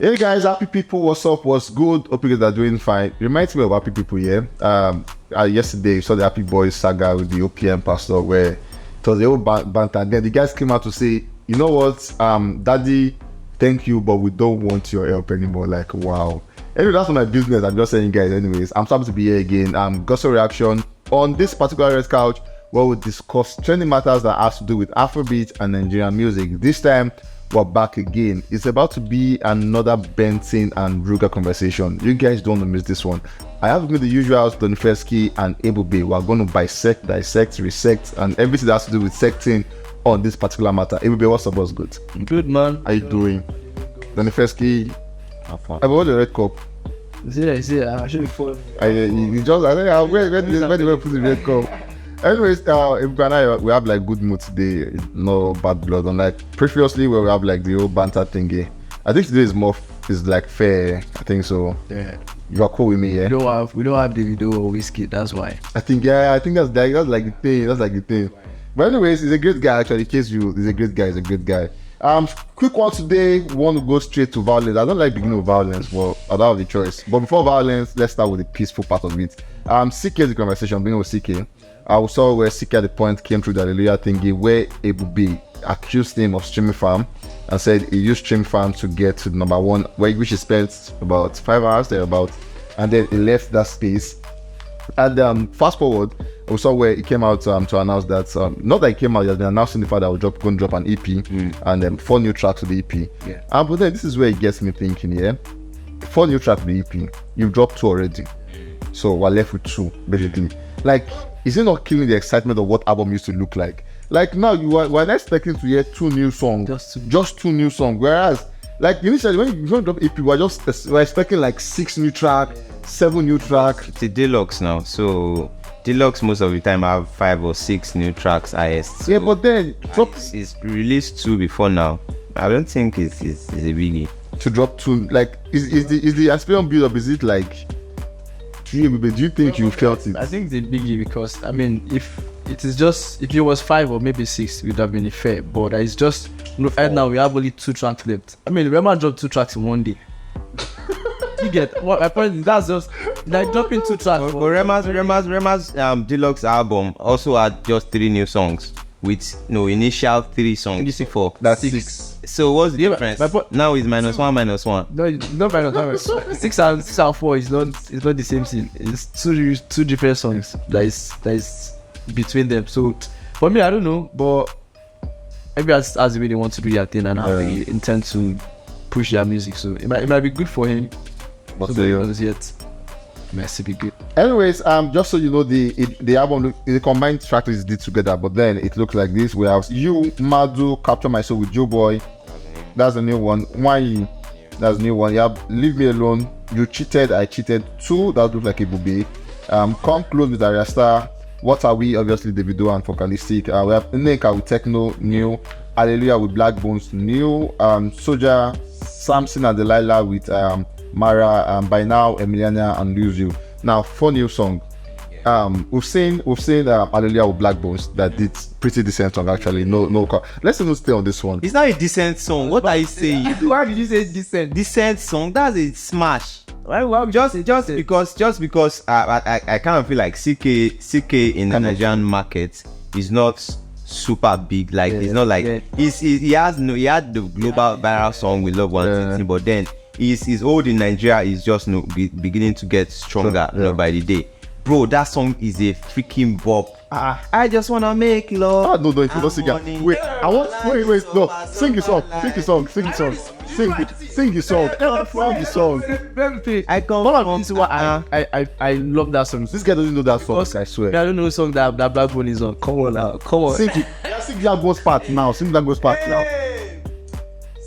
Hey guys, happy people, what's up, what's good? Hope you guys are doing fine. Reminds me of happy people here. Yesterday, we saw the Happy Boys saga with the OPM pastor where it was the old banter. And then the guys came out to say, you know what, daddy, thank you, but we don't want your help anymore. Like, wow. Anyway, that's not my business. I'm just saying, guys, anyways, I'm happy to be here again. Got a reaction on this particular Red Couch where we discuss trending matters that has to do with Afrobeat and Nigerian music. This time, we're back again. It's about to be another Benson and Ruger conversation. You guys don't want to miss this one. I have with the usuals, Ckay and Ebube. We're going to bisect, dissect, resect, and everything that has to do with secting on this particular matter. Ebube, what's up? What's good? Good, man. How you doing? Ckay, I bought the red cup. I should be full. Where do we put the red cup? Anyways, Ebube and I, we have like good mood today, no bad blood. Unlike previously where we have like the old banter thingy. I think today is like fair. I think so. Yeah. You are cool with me, yeah? We don't have the video or whiskey, that's why. I think that's like the thing. That's like the thing. But anyways, he's a great guy actually. In case he's a great guy. Quick one today. We want to go straight to violence. I don't like beginning with violence, but I don't have the choice. But before violence, let's start with the peaceful part of it. Ckay's the conversation, beginning with Ckay. I saw where Ckay at the point came through the Hallelujah thingy where Ebube accused him of streaming farm and said he used stream farm to get to number one, which he spent about 5 hours there about, and then he left that space. And fast forward, we saw where he came out to announce that not that he came out, he has been announcing the fact that we're going to drop an EP and then 4 new tracks to the EP. Yeah. But then this is where it gets me thinking, yeah. 4 new tracks to the EP, you've dropped 2 already, so we're left with 2 basically. Like, is it not killing the excitement of what album used to look like? Like now we're not expecting to hear 2 new songs, just 2 new songs. Whereas, like initially when you drop EP, we're expecting like 6 new tracks, 7 new tracks. It's a deluxe now, so deluxe most of the time have 5 or 6 new tracks highest. So yeah, but then it's released 2 before now. I don't think it's a biggie to drop 2. Like is the aspiration build up? Is it like? Do you think you felt it? I think it's a biggie because I mean, if it was 5 or maybe 6, it would have been fair. But it's just right now we have only 2 tracks left. I mean, Rema dropped 2 tracks in one day. You get what my point is? That's just like dropping 2 tracks. But Rema's deluxe album also had just 3 new songs with initial 3 songs. 4. That's 6. So what's the difference? Now it's -1. No, not -1. 6 and 4 is not the same thing. It's two different songs that is between them. So for me, I don't know, but maybe as they really want to do their thing and how they intend to push their music. So it might be good for him. But yet, it might still be good. Anyways, just so you know, the album, the combined track is did together, but then it looks like this. We have You, Madu, Capture My Soul with Joe Boy. That's a new one. Wanyi, that's a new one. You have Leave Me Alone, You Cheated, I Cheated 2, that looks like a booby. Come Close with Arya Star, What Are We, obviously Davido and Focalistic. We have Nneka with Techno, new. Hallelujah with Blackbones, new. Soldier, Samson and Delilah with Mara, By Now, Emiliana and Lose You. Now 4 new songs. We've seen Hallelujah with Blackbones that did pretty decent song actually. No. Let's even stay on this one. It's not a decent song. What are you saying? Why did you say decent? Decent song. That's a smash. Why Just because I kind of feel like Ckay in the Nigerian market is not super big. Like it's not like he had the global viral song We Love 160, but then his old in Nigeria is just beginning to get stronger by the day. Bro, that song is a freaking bop. I just wanna make love. No, it's not singing. Wait, no. Sing the song. I love that song. This guy doesn't know that song, I swear. I don't know the song that Blackbones is on. Come on. Sing it. Sing that goes part now.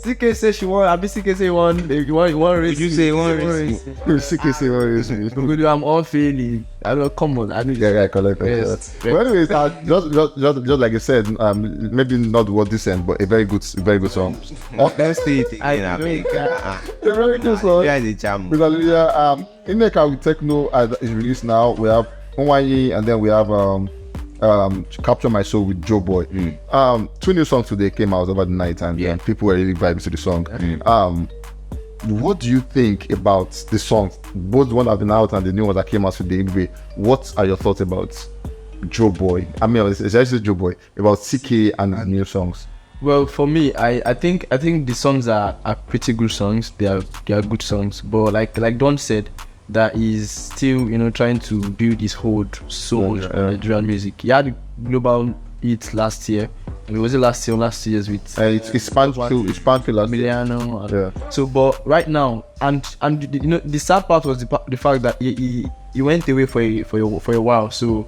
Ckay says she won. Ckay say you want race. You say you want race. Ckay say you want race. I'm unfailing. I don't. Come on. I know. Yeah, correct. Yes. But anyways, just like I said, maybe not what this end, but a very good song. Let's see it. I think a very good song. Yeah, the jam. Because Nneka with Techno is released now. We have Wanyi and then we have Capture My Soul with Joe Boy. 2 new songs today came out over the night and people were really vibing to the song. what do you think about the songs, both the one that have been out and the new one that came out today? What are your thoughts about Joe Boy? I mean, it's actually Joe Boy, about Ckay and his new songs. Well, for me, I think the songs are pretty good songs. They are good songs, but like Don said, that is still, you know, trying to build his hold so much on Nigerian music. He had global hits last year. I mean, was it last year or last 2 years with It's spanned through last year. Emiliano. Yeah. So, but right now, and you know, the sad part was the fact that he went away for a while. So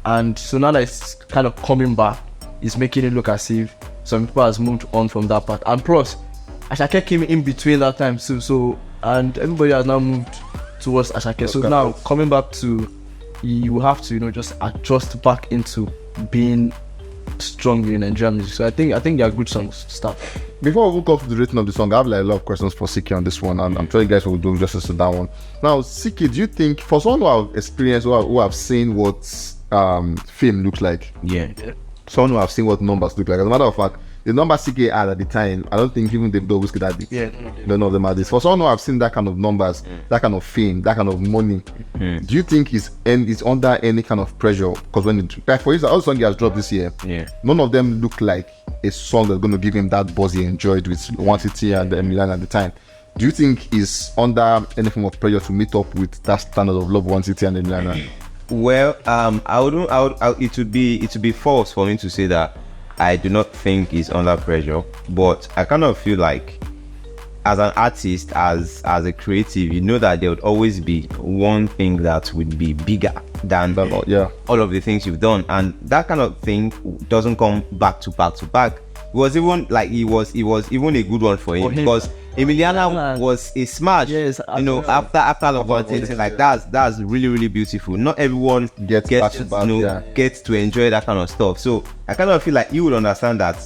now that it's kind of coming back, it's making it look as if some people has moved on from that part. And plus, Asake came in between that time. So and everybody has now moved towards Asake. So now coming back to, you have to, you know, just adjust back into being strong in Nigerian music. So I think they are good songs to start. Before we go to the rating of the song, I have like a lot of questions for Ckay on this one, and I'm sure you guys will do justice to that one. Now, Ckay, do you think, for someone who have experienced, who have seen what fame looks like, someone who have seen what numbers look like, as a matter of fact, the numbers Ckay had at the time, I don't think even they know Whiskey that big. None of them are this. For someone who have seen that kind of numbers, that kind of fame, that kind of money, do you think he's under any kind of pressure? Because when like for instance, all the songs he has dropped this year, none of them look like a song that's going to give him that buzz he enjoyed with One City and Milan at the time. Do you think he's under any form of pressure to meet up with that standard of love One City and Milan? Well, it would be false for me to say that I do not think he's under pressure, but I kind of feel like as an artist, as a creative, you know that there would always be one thing that would be bigger than all of the things you've done, and that kind of thing doesn't come back to back to back. It was even like it was even a good one for him because Emiliana was a smash. Yes, you know, after love one thing, like that's really, really beautiful. Not everyone gets to enjoy that kind of stuff. So I kind of feel like you would understand that,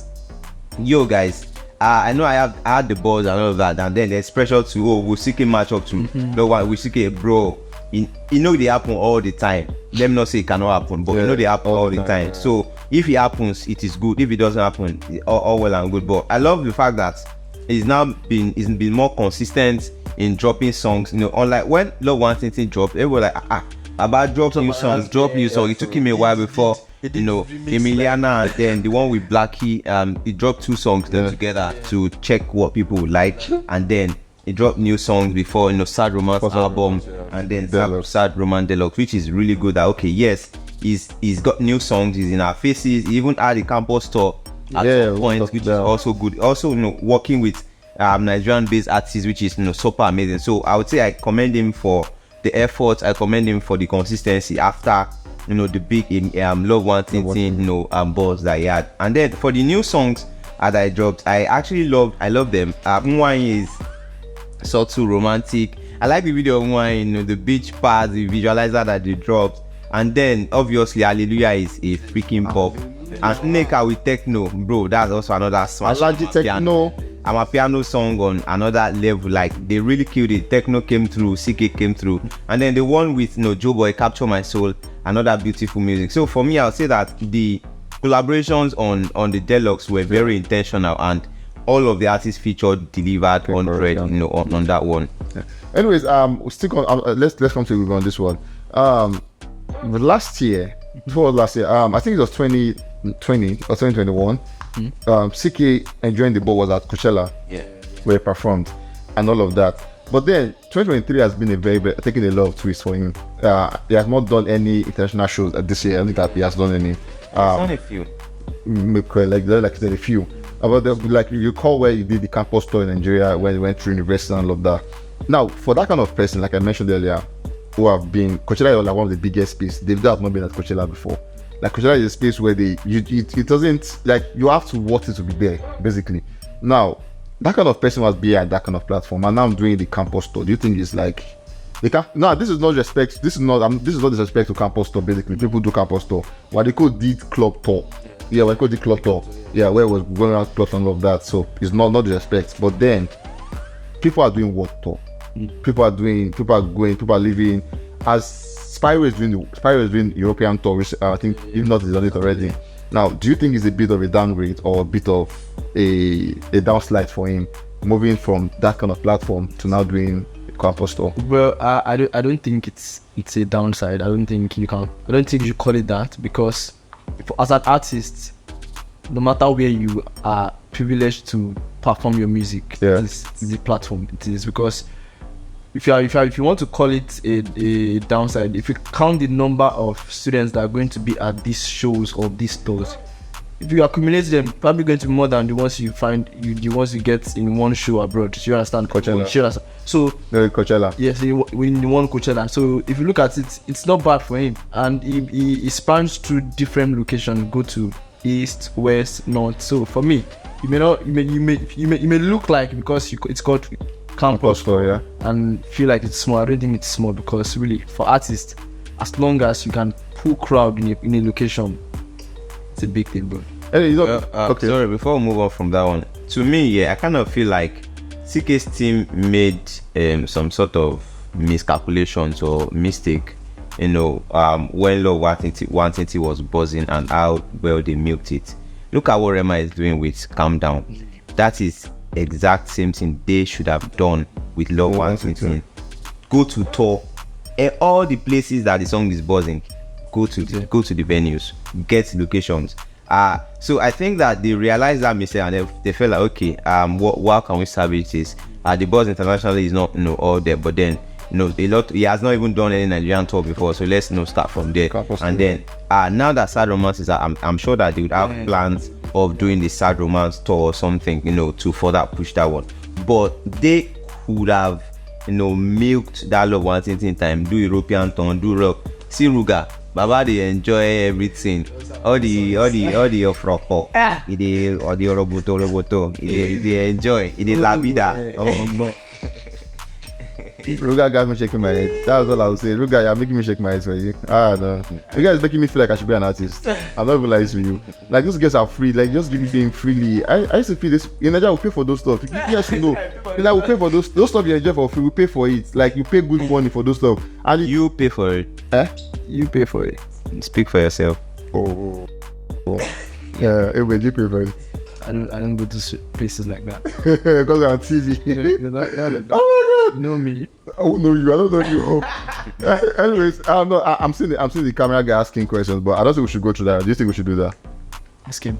yo guys, I know I had the balls and all of that, and then there's pressure to we'll Ckay match up to no one, we Ckay, bro. You know they happen all the time. Let me not say it cannot happen, but you know they happen all the time. So if it happens, it is good. If it doesn't happen, all well and good. But I love the fact that he's been more consistent in dropping songs. You know, unlike when Love One Thing dropped, everyone like about drop new songs. It took him a while before, you know, Emiliana, and then the one with Blaqbonez, he dropped 2 songs together to check what people would like, and then he dropped new songs before, you know, Sad Romance album, and then Sad Romance Deluxe, which is really good. That okay, yes, he's got new songs, he's in our faces. He even had a campus tour at some point, which is also good. Also, you know, working with Nigerian-based artists, which is, you know, super amazing. So I would say I commend him for the efforts. I commend him for the consistency after, you know, the big Love One Thing, you know, balls that he had. And then for the new songs that I dropped, I love them. One is subtle, romantic. I like the video of one, you know, the beach part, the visualizer that they dropped, and then obviously Hallelujah is a freaking pop, and Nneka with techno, bro, that's also another smash. I like the techno. I'm a piano song on another level. Like they really killed it. Techno came through, Ckay came through, and then the one with, you know, Joe Boy, Capture My Soul, another beautiful music. So for me, I'll say that the collaborations on the Deluxe were very intentional, and all of the artists featured delivered 100, you know, on that one. Anyways, we'll stick on. Let's come to on this one. Last year, I think it was 2020 or 2021. Ckay enjoying the ball was at Coachella, where he performed and all of that. But then 2023 has been taking a lot of twists for him. He has not done any international shows this year. I don't think that he has done any. Only a few. Like a few. About like you recall where you did the campus tour in Nigeria when you went through university and all of that. Now, for that kind of person, like I mentioned earlier, who have been Coachella is like one of the biggest spaces. They've not been at Coachella before. Like Coachella is a space where it doesn't, like, you have to want it to be there, basically. Now, that kind of person must be at that kind of platform, and now I'm doing the campus tour. Do you think it's like this is not respect? This is not disrespect to campus tour. Basically, people do campus tour. What they call did club tour. Yeah, we call the club tour. Yeah, where it was going around clubs and all of that. So it's not disrespect. But then people are doing what tour? People are living as Spyro is doing European tour, which I think if not, he's done it already. Now, do you think it's a bit of a downgrade or a bit of a downslide for him moving from that kind of platform to now doing campus store? Well, I don't think it's a downside. I don't think you call it that, because as an artist, no matter where you are privileged to perform your music, is the platform it is. Because if you want to call it a downside, if you count the number of students that are going to be at these shows or these stores, if you accumulate them, probably going to be more than the ones you find, the ones you get in one show abroad. Do you understand? Coachella. So Coachella. yes, in one Coachella. So if you look at it, it's not bad for him, and he spans through different locations. Go to east, west, north. So for me, you may look like, because it's called campus store, and feel like it's small. I don't think it's small, because really for artists, as long as you can pull crowd in a location, it's a big thing, bro. Hey, okay. Sorry, before we move on from that one, to me, I kind of feel like Ckay's team made some sort of miscalculations or mistake, when Love 120 was buzzing and how well they milked it. Look at what Rema is doing with Calm Down. That is exact same thing they should have done with Love 120. Go to tour, all the places that the song is buzzing. Go to the venues, get locations. So I think that they realized that mistake, and they felt like, okay, what can we salvage this? The buzz internationally is not all there, but then he has not even done any Nigerian tour before, so let's start from there. And then now that Sad Romance is out, I'm sure that they would have plans of doing the Sad Romance tour or something, to further push that one. But they could have milked that Love 120 in time, do European tour, do rock. See Ruga, Baba, they enjoy everything. All the ofroko, all the roboto, they enjoy. It is la vida. Ruga got me shaking my head. That was all I would say. Ruga, you're making me shake my head for you. No. You guys making me feel like I should be an artist. I'm not even lying to you. Like, those guys are free. Like, just give me being freely. I used to feel this. In Nigeria, we pay for those stuff. You guys should know. Like, we pay for those stuff you enjoy for free. We pay for it. Like, you pay good money for those stuff. And you pay for it. You pay for it. Speak for yourself. Oh. Yeah, anyway, you pay for it. I don't go to places like that. Because we're on TV. Oh my God! You know me. I don't know you. I don't know you. Anyways, I'm seeing the camera guy asking questions, but I don't think we should go through that. Do you think we should do that? Ask him.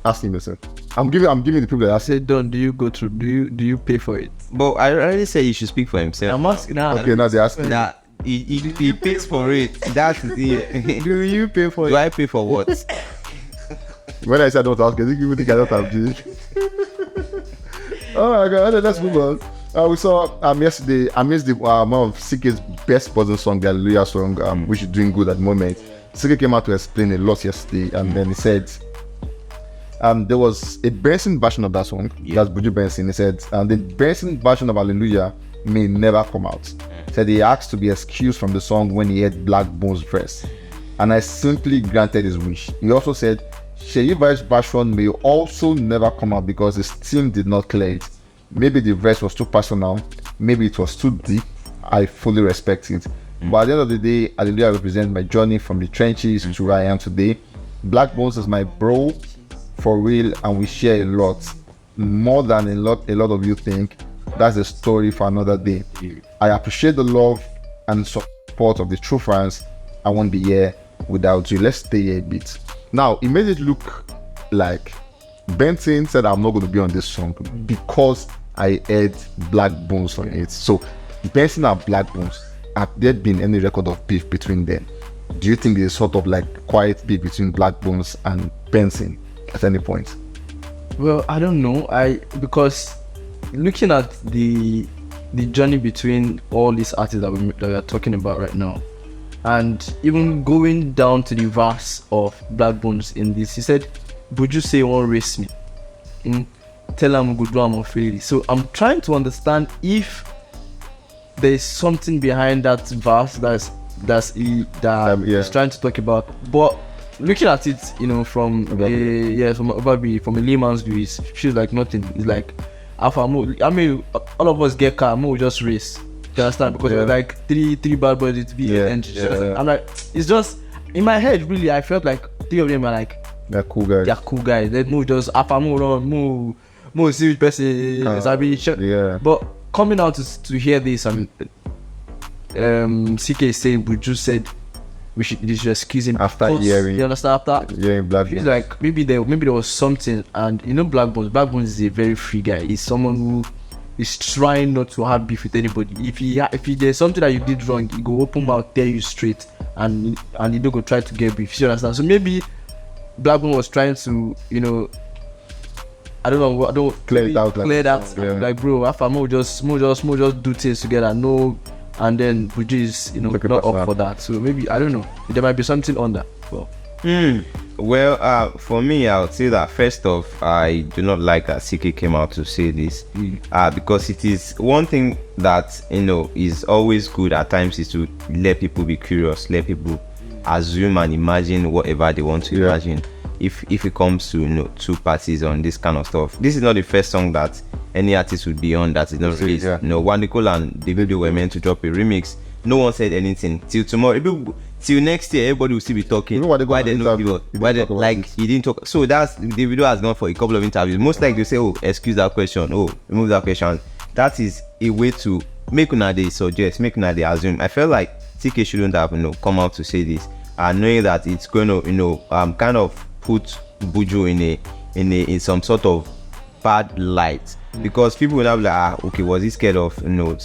Ask him, listen. I'm giving the people that I said, Don, do you pay for it? But I already said he should speak for himself. I'm asking now. Okay, now they're asking. That he pays for it. That's the Do you pay for it? Do I pay for what? When I said I don't ask, I think you think I don't have this. Oh my God, let's move on. We saw yesterday, amidst the amount of Ckay's best buzzing song, the Hallelujah song, which is doing good at the moment. Ckay came out to explain a lot yesterday, and then he said there was a Benson version of that song. That's Buju Benson. He said the Benson version of Hallelujah may never come out. He said he asked to be excused from the song when he heard Blackbones' verse, and I simply granted his wish. He also said Shallipopi's version may also never come out because his team did not clear it. Maybe the verse was too personal, maybe it was too deep. I fully respect it. But at the end of the day, Hallelujah represents my journey from the trenches to where I am today. Blackbones is my bro, for real, and we share a lot. More than a lot of you think. That's a story for another day. I appreciate the love and support of the true fans. I won't be here without you. Let's stay here a bit. Now, it made it look like Benson said I'm not going to be on this song because I heard Blackbones on it. So, Benson and Blackbones, have there been any record of beef between them? Do you think there's sort of like quiet beef between Blackbones and Benson at any point? Well, I don't know. Because looking at the journey between all these artists that we are talking about right now, and even going down to the verse of Blackbones in this, he said, Buju say won't race me. Tell him go do am freely. So I'm trying to understand if there's something behind that verse he's trying to talk about. But looking at it, from from a layman's view, it feels like nothing. It's like Alpha Mo. I mean, all of us get car, Mo just race. You understand? Because there's like three bad boys to be engine. I'm like, it's just in my head. Really, I felt like three of them are like they're cool guys. They're cool guys. They move just Alpha Mo, more serious person. Yeah. But coming out to hear this, I mean, Ckay saying Buju said we should excuse him After hearing, you understand, after hearing Blackbones. It's like maybe there was something, and you know, Blackbones is a very free guy. He's someone who is trying not to have beef with anybody. If he there's something that you did wrong, he go open mouth, tell you straight, and he don't go try to get beef. You understand? So maybe Blackbones was trying to, you know, I don't Clear it out, like bro, after more just do things together, no. And then Buju is, you know, not up for that. So maybe, I don't know, there might be something on that. Well, for me, I would say that first off, I do not like that Ckay came out to say this, because it is one thing that, you know, is always good at times is to let people be curious, let people assume and imagine whatever they want to imagine. If it comes to, you know, two parties on this kind of stuff, this is not the first song that any artist would be on that is not released. You know, One Nicole and Davido were meant to drop a remix. No one said anything till tomorrow. Till next year, everybody will still be talking. You know what why they know people? Why they like he didn't talk? So that's Davido has gone for a couple of interviews. Most likely they say, "Oh, excuse that question. Oh, remove that question." That is a way to make una they suggest, make una they assume. I felt like Ckay shouldn't have, you know, come out to say this, and knowing that it's going to, you know, kind of put Buju in some sort of bad light, because people will have like, okay, was he scared of, you know,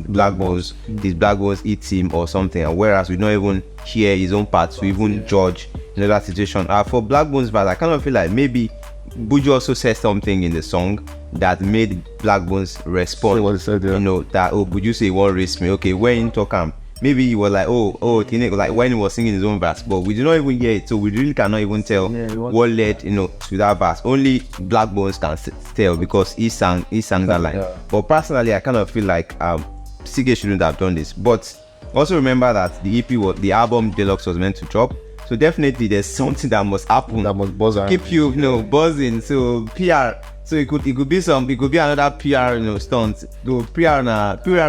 Blackbones? Did Blackbones eat him or something? And whereas we don't even hear his own part to even judge, you know, that situation. For Blackbones, but I kind of feel like maybe Buju also said something in the song that made Blackbones respond. What he said, yeah. You know, that, oh, Buju say he won't race me. Okay, when you talk maybe he was like, like when he was singing his own verse, but we do not even hear it, so we really cannot even tell what led, you know, to that verse. Only Blackbones can tell, because he sang that line. Yeah. But personally, I kind of feel like Ckay shouldn't have done this. But also remember that the album Deluxe was meant to drop, so definitely there's something that must happen that must buzz around, keep you know, buzzing. So PR. So it could be another PR, you know, stunt. Though PR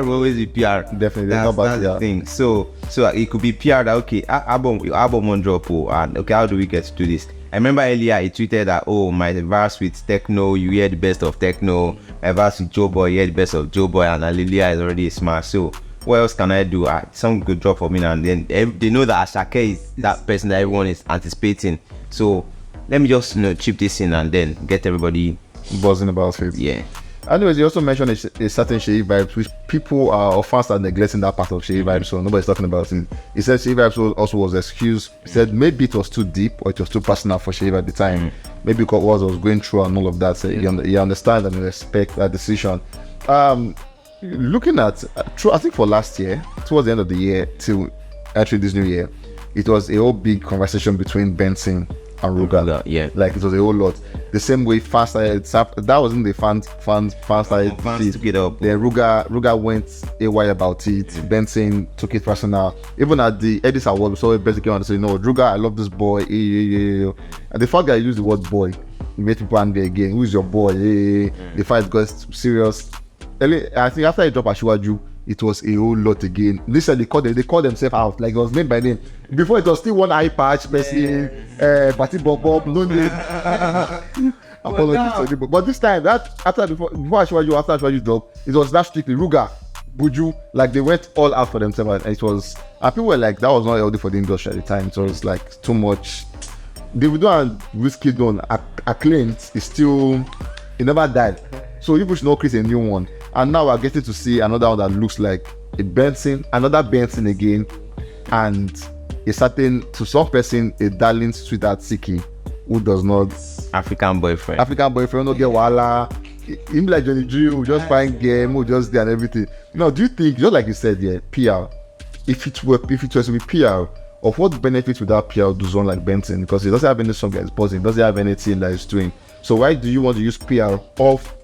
will always be PR. Definitely, that's the thing. So it could be PR that, okay, album won't drop, and okay, how do we get to do this? I remember earlier he tweeted that, oh, my verse with Techno, you hear the best of Techno. My verse with Joe Boy, you hear the best of Joe Boy, and Hallelujah is already a smash. So what else can I do? Some good drop for me, and then they know that Asake is that person that everyone is anticipating. So let me just, you know, chip this in and then get everybody buzzing about it. Yeah. Anyways, you also mentioned a certain Shay vibes, which people or fans are neglecting that part of Shay vibes, so nobody's talking about it. He said Shay vibes also was excused. He said maybe it was too deep or it was too personal for Shay at the time. Maybe because what was going through and all of that. So he understands and respect that decision. Looking at, I think for last year, towards the end of the year till actually this new year, it was a whole big conversation between Benson and Ruga. Yeah, like it was a whole lot. The same way fans started, that wasn't the fans started. Fans took it up. Then Ruga went AY about it. Benson took it personal. Even at the Edis Award, we saw basically want to say, no, Ruga, I love this boy. And the fact that I used the word boy, it made people angry again. Who's your boy? The fight got serious. I think after he dropped Ashiwaju, it was a whole lot again. Listen, they called themselves out, like it was named by name. Before it was still one eye patch, Messi, Party Bob, no name. Apologies to you, but this time, before Ashiwaju dropped, it was that strictly Ruga, Buju, like they went all out for themselves, and people were like, that was not healthy for the industry at the time. It was like too much. Davido and Wizkid acclaimed is still, it never died. So people should not create a new one. And now we're getting to see another one that looks like another Benson again, and a certain, to some person, a darling sweetheart Ckay, who does not African boyfriend, no get wala. Him like Johnny Drew, just find game, who just there and everything. Now, do you think, just like you said, PR, if it was to be PR, of what benefits would that PR do someone like Benson? Because he doesn't have any song that is buzzing, doesn't have anything that is doing. So why do you want to use PR of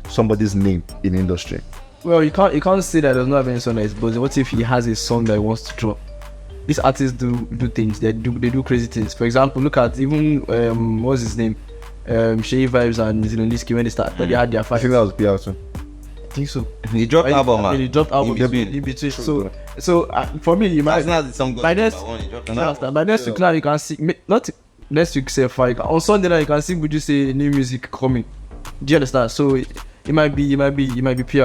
somebody's name in the industry? Well, you can't say that there's not any song that is buzzing. What if he has a song that he wants to drop? These artists do things. They do crazy things. For example, look at even what's his name, Shay Vibes and Ckay when they started. They had their fight. I think that was PR too. I think so. He dropped album, man. He dropped album in between. So for me, you might. By next week now you can see, not next week say 5. On Sunday now you can see Buju say new music coming. Do you understand? So it might be PR.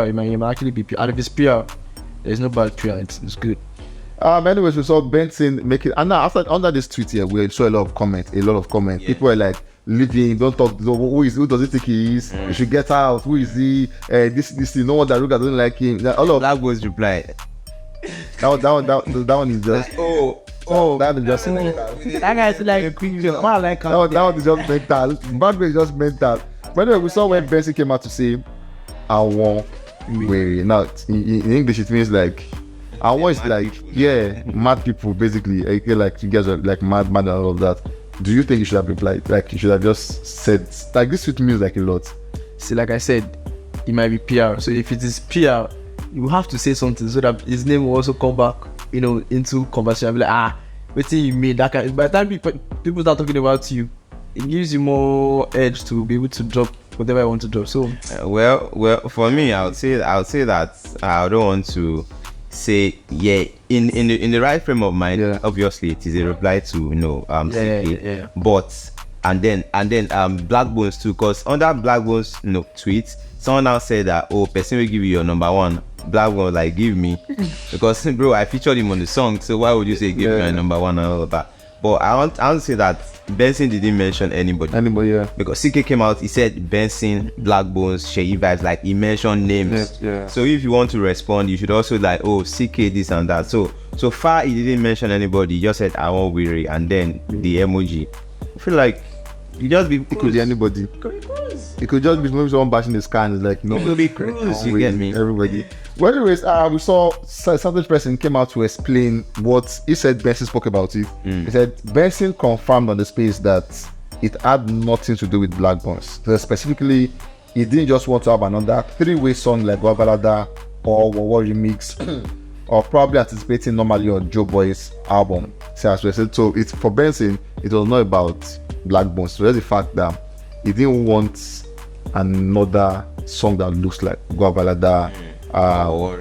It might actually be PR. And if it's PR, there's no bad PR. It's good. Anyways, we saw Benson making, and now under this tweet here, we saw a lot of comments. Yeah. People were like, "Leaving, don't talk. Who does he think he is? You should get out. Who is he? This. No one that Ruga doesn't like him." All of Blackbones replied. that one is just that is just That guy's like a queen. that one is just mental. Bad way is just mental. But anyway, we saw when Benson came out to say, "I want weary." Now in English it means like. I was like, mad people basically. I feel like you guys are like mad and all of that. Do you think you should have replied? Like you should have just said like this with me is like a lot. See, like I said, it might be PR. So if it is PR, you have to say something so that his name will also come back, into conversation. Be like, what do you mean? That kind. By the time people start talking about you, it gives you more edge to be able to drop whatever I want to drop. So well, for me, I would say that I don't want to say in the right frame of mind. Obviously it is a reply to Ckay. But and then Blackbones too, because under Blackbones tweet, someone now said that person will give you your number one. Blackbones like give me because bro, I featured him on the song, so why would you say give me your number one and all of that? But I want to say that Benson didn't mention anybody, because Ckay came out, he said Benson, Blackbones, Shay vibes, like he mentioned names. So if you want to respond, you should also like Ckay this and that. So far he didn't mention anybody, he just said I want weary and then the emoji. I feel like it could be anybody. It could just be maybe someone bashing the sky and it's like no, it could be cruise. You get me? Everybody. Well, anyways, we saw certain person came out to explain what he said. Benson spoke about it. He said Benson confirmed on the space that it had nothing to do with Blackbones. So specifically, he didn't just want to have another 3-way song like Wabalada or Wawa remix, or probably anticipating normally on Joe Boy's album. So it's for Benson, it was not about Blackbones. So that's the fact that he didn't want another song that looks like Wabalada. Or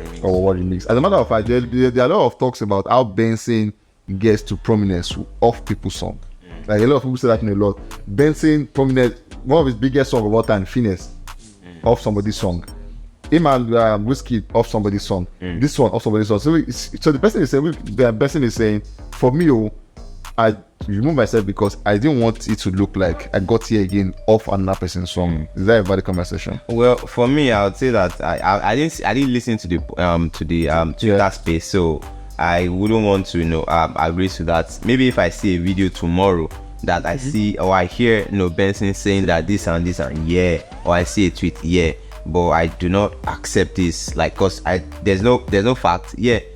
remix. As a matter of fact, there are a lot of talks about how Benson gets to prominence off people's song. Like a lot of people say that in a lot. Benson prominent, one of his biggest songs of all time, Finesse, off somebody's song. Him and Whiskey off somebody's song. This one off somebody's song. So the person is saying, Benson is saying, for me, I remove myself because I didn't want it to look like I got here again off another person's song. Is that a valid conversation? Well, for me, I would say that I didn't listen to that space, so I wouldn't want to agree to that. Maybe if I see a video tomorrow that I see or I hear Benson saying that this and or I see a tweet but I do not accept this, like, cause there's no fact.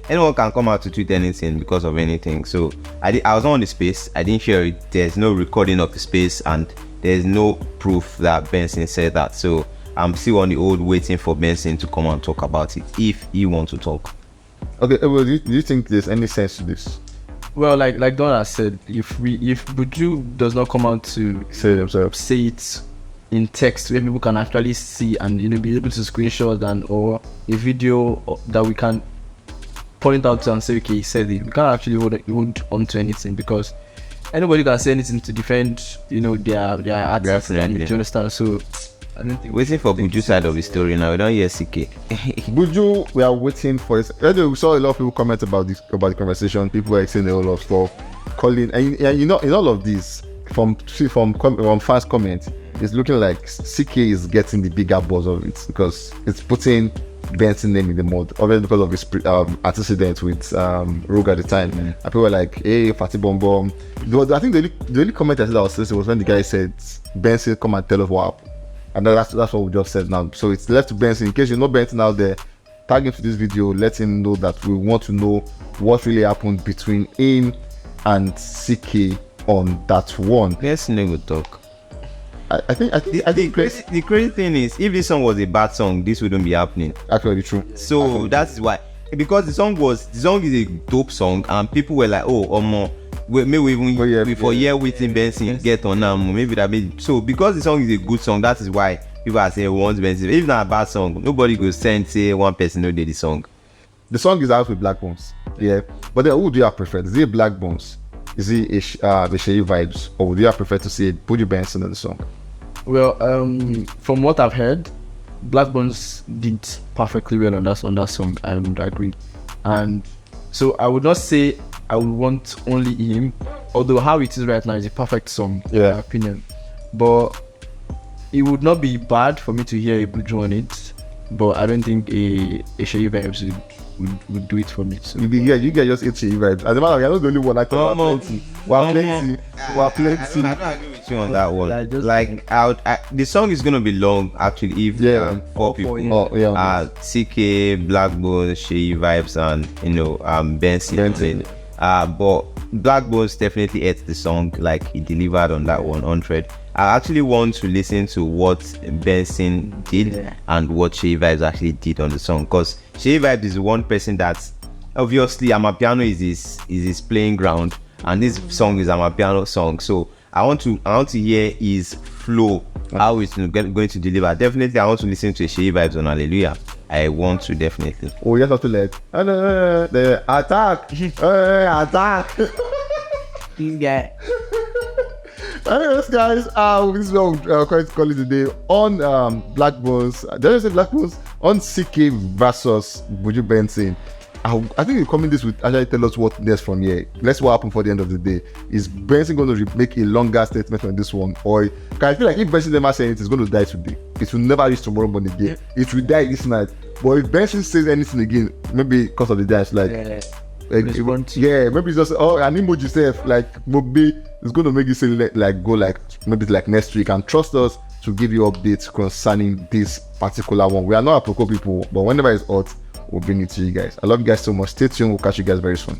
Anyone can come out to tweet anything because of anything. So I was not on the space, I didn't hear it, there's no recording of the space, and there's no proof that Benson said that. So I'm still on the old, waiting for Benson to come and talk about it if he wants to talk. Okay, well, do you think there's any sense to this? Well, like Donna said, if Buju does not come out to say it in text where people can actually see and be able to screenshot or a video that we can point out to and say, okay, he said it, we can't actually hold on to anything, because anybody can say anything to defend their artists. Do you understand? So I don't think waiting for Buju's side of the story now. We don't hear Ckay. Buju, we are waiting for it. Anyway, we saw a lot of people comment about the conversation. People were saying a whole lot of stuff, calling, and in all of this, from fans' comments, it's looking like Ckay is getting the bigger buzz of it, because it's putting Benson's name in the mud, obviously because of his antecedent with Rogue at the time. And people were like, hey, Fatty Bomb Bomb. I think the only comment I said I was listening was when the guy said, Benson, come and tell us what happened. And that's what we just said now. So it's left to Benson. In case you know Benson out there, tag him to this video, let him know that we want to know what really happened between him and Ckay on that one. Let's know good talk. I think the crazy thing is, if this song was a bad song, this wouldn't be happening. Actually true. So that's why, because the song is a dope song, and people were like, maybe even before waiting Benson get on maybe that made so, because the song is a good song, that is why people are saying want Benson. If not a bad song, nobody go say one person know the song. The song is out with Blackbones, but then who do you have preferred? Is it Blackbones? Is it the Shay vibes, or would you have preferred to see Buju Benson in the song? Well, from what I've heard, Blackbones did perfectly well on that song. I would agree, and so I would not say I would want only him. Although how it is right now is a perfect song, in my opinion. But it would not be bad for me to hear a Buju on it. But I don't think a Ckay Vibes would do it for me. So. You get just 8 Ckay Vibes. As a matter of fact, you're not the only one. Like, we're plenty. I don't agree with you on that one. The song is gonna be long actually if 4 people, Ckay, Blaqbonez, Ckay Vibes, and Benson. But Blackbones definitely ate the song. Like, he delivered on that 100. I actually want to listen to what Benson did and what Ckay Vibes actually did on the song, because Ckay Vibes is one person that obviously Amapiano is his playing ground, and this song is Amapiano song. So I want to hear his flow, how it's going to deliver. Definitely I want to listen to Ckay Vibes on Hallelujah. I want to definitely. Oh, you have to let the attack, attack. Yeah. Anyways, guys, this is what we're going to call it today on Blackbones. Did I say Blackbones? On Ckay versus Buju Benson. I think you're coming this with actually tell us what next from here. Let's what happened for the end of the day. Is Benson going to make a longer statement on this one? Or I feel like if Benson never says anything, it's going to die today. It will never reach tomorrow morning again. It will die this night. But if Benson says anything again, maybe because of the day, it's like maybe it's just an emoji self, like maybe it's going to make you say like go like maybe like next week, and trust us to give you updates concerning this particular one. We are not Apoko people, but whenever it's hot, we'll bring it to you guys. I love you guys so much. Stay tuned. We'll catch you guys very soon.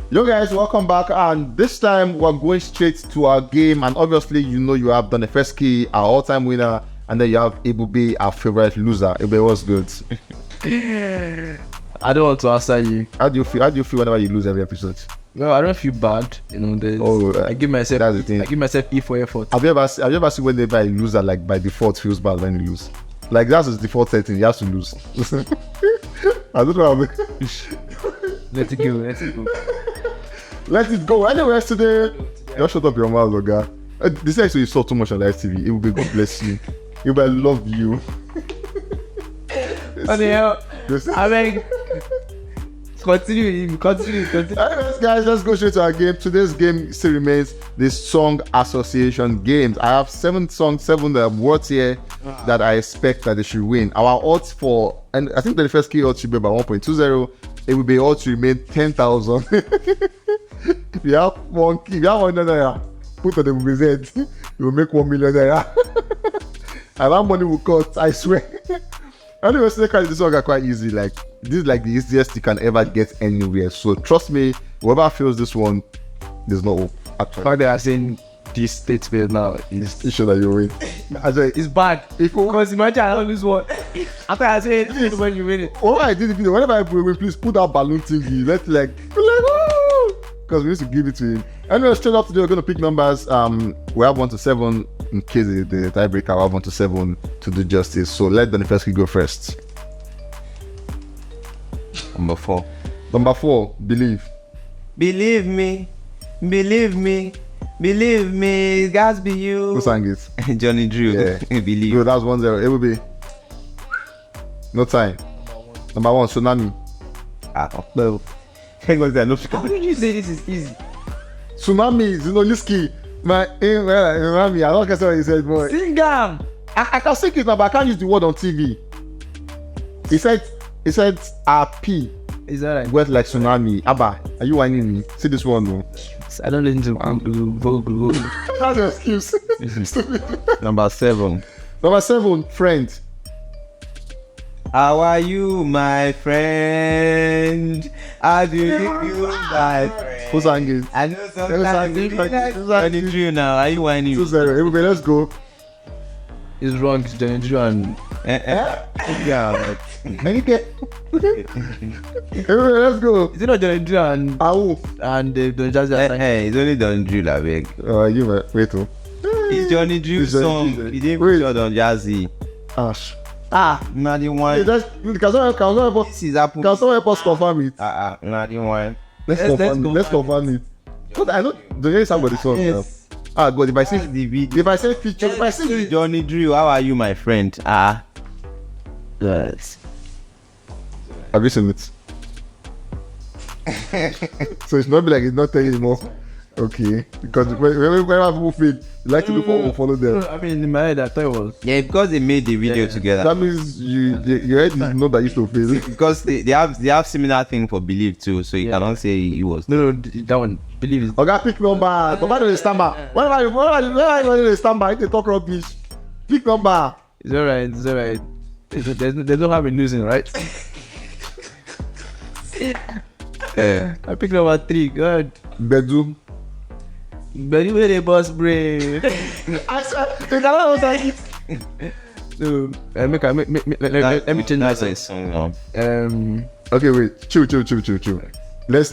Yo guys, welcome back, and this time we're going straight to our game. And obviously you have done the first key, our all-time winner, and then you have Ebube, our favorite loser. Ebube, what's good? I don't want to answer you. How do you feel whenever you lose every episode? Well, I don't feel bad, I give myself that's the thing. I give myself E for effort. Have you ever seen whenever you lose that, like, by default feels bad when you lose? Like, that's his default setting, you have to lose. I don't know how Let it go. Let it go. Anyways, today, just shut up your mouth, Oga. This actually you saw too much on live TV. It will be God bless you. It will love you. I mean, continue. Anyways, guys, let's go straight to our game. Today's game still remains the song association games. I have 7 words here that I expect that they should win. Our odds for, and I think the first key odds should be about 1.20. It will be odds to remain 10,000. If you have one naira, put on the result, you will make 1 million naira. And that money will cut, I swear. Anyway, so this one got quite easy. Like, this is like the easiest you can ever get anywhere. So trust me, whoever feels this one, there's no hope. Actually, they are saying this statement now is sure that you win. It's bad. Because imagine I don't lose one. After I say it, when you win it. What I did, whenever I win, please put that balloon thingy. Let's like because we used to give it to him. Anyway, straight up today, we're going to pick numbers. We have 1 to 7 in case the tiebreaker. We have 1 to 7 to do justice. So let Donifeski go first. Number 4. Number 4, believe. Believe me, it gotta be you. Who sang it? Johnny Drew. Yeah. Believe. Good, that's 1-0. It will be. No time. Number 1, Tsunami. No. Hang on there. No. How did you say this is easy? Tsunami, Zinoliski. Tsunami. I don't know what he said, boy. Sing them. I can sing it now, but I can't use the word on TV. He said RP. Is that right? Word like tsunami. Abba, are you whining me? See this one, no? I don't listen to That's your excuse. Number 7. Number 7, friend. How are you, my friend? How do you, my friend? Who sang it? I know sometimes Johnny Drew now. Are you whining? 2-0. Everybody, let's go. is wrong. It's Johnny Drew and Yeah. Anyway, let's go. is it not Johnny Drew and Ow. Don Jazzy? Hey, it's only Don Drew la beg. You wait. Oh. It's Johnny Drew It's Johnny song. Drew. He didn't Wait. feature Don Jazzy. Ash. Not the Hey, one. can someone help us? This is Apple. Can someone help us confirm it? Not the one. Let's confirm it. But I know the name somebody song. Yes. God, if I say The video. if I say feature, if I say Johnny Drew, how are you, my friend? Yes. have you seen it? So it's not be like it's not telling anymore. Okay, because whenever people feed, you like to look for follow them. I mean, in my head, I thought it was. Yeah, because they made the video together. That means you heard is not that used to fail. Because they have similar thing for belief too, so you cannot say he was. No, that one. Believe it. Okay, pick number. Papa don't stand by. Whenever you stand by, you talk rubbish. Pick number. It's alright. It's alright. They don't have a losing, right? I picked number 3. God. Bedroom. But you were a boss brain. I said, you cannot take it. So, let me change That's my a song. song. Okay, wait. Chill. Let's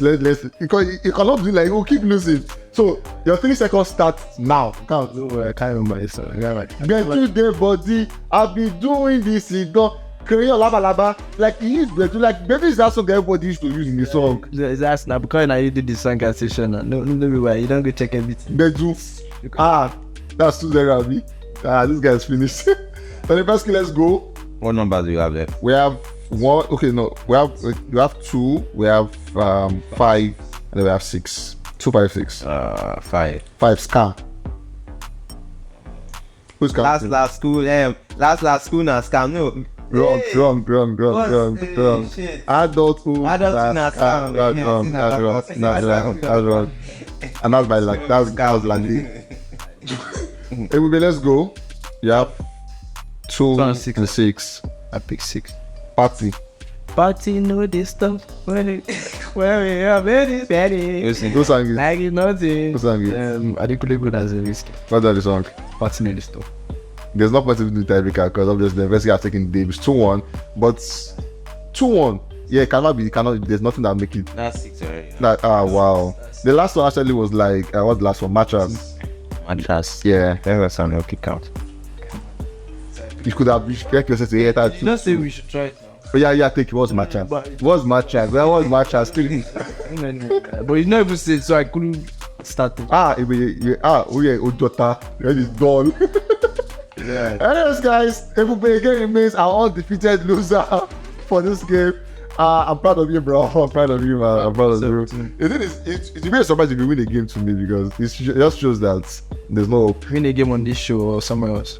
because you cannot be like, oh, keep losing. So your 3 seconds start now. Count. I can't remember this song. Get to the body. I've been doing this. You don't create your laba. Like he used to like baby is that song everybody used to use in the song. That's now because I did the song at session. No be why you don't go check everything. Bedroom. That's 2-0, Abi. This guy's finished. So the first let's go. What numbers do you have there? We have 1. Okay, no. We have 2. We have 5, and then we have 6. 2, 5, 6. 5. 5 Ska. Who's counting? Last school. Last school na scam. No. Wrong. Shit. Adulthood. Adulthood That's wrong. And that's by like that was like everybody, let's go. Yep. 2 and 6. I picked 6. Party. No this stuff. Where we are very petty. Who sang it? Like it's nothing. Who sang it? I didn't good as a risk. What's that the song? Party no this stuff. There's no point in the tiebreaker because obviously the investigate taking Davis 2-1, but 2-1. Yeah, it cannot. There's nothing that make it. That's 6 already. Wow. The last one actually was like what's the last one? Matchups. Mattress. Yeah. That's a sound kick out. You could have respect yourself to hear that too. Don't say we should try it now. But yeah, take it. What's matchup? What's matchup? Where was matchup? But you never said so I couldn't start it. Ojota. That is done. Yeah. Anyways, guys, everybody again remains our undefeated loser for this game. I'm proud of you, bro. I'm proud of you, man. I'm proud of you. The thing is, it's really surprising if you win a game to me because it just shows that there's no hope. Win a game on this show or somewhere else.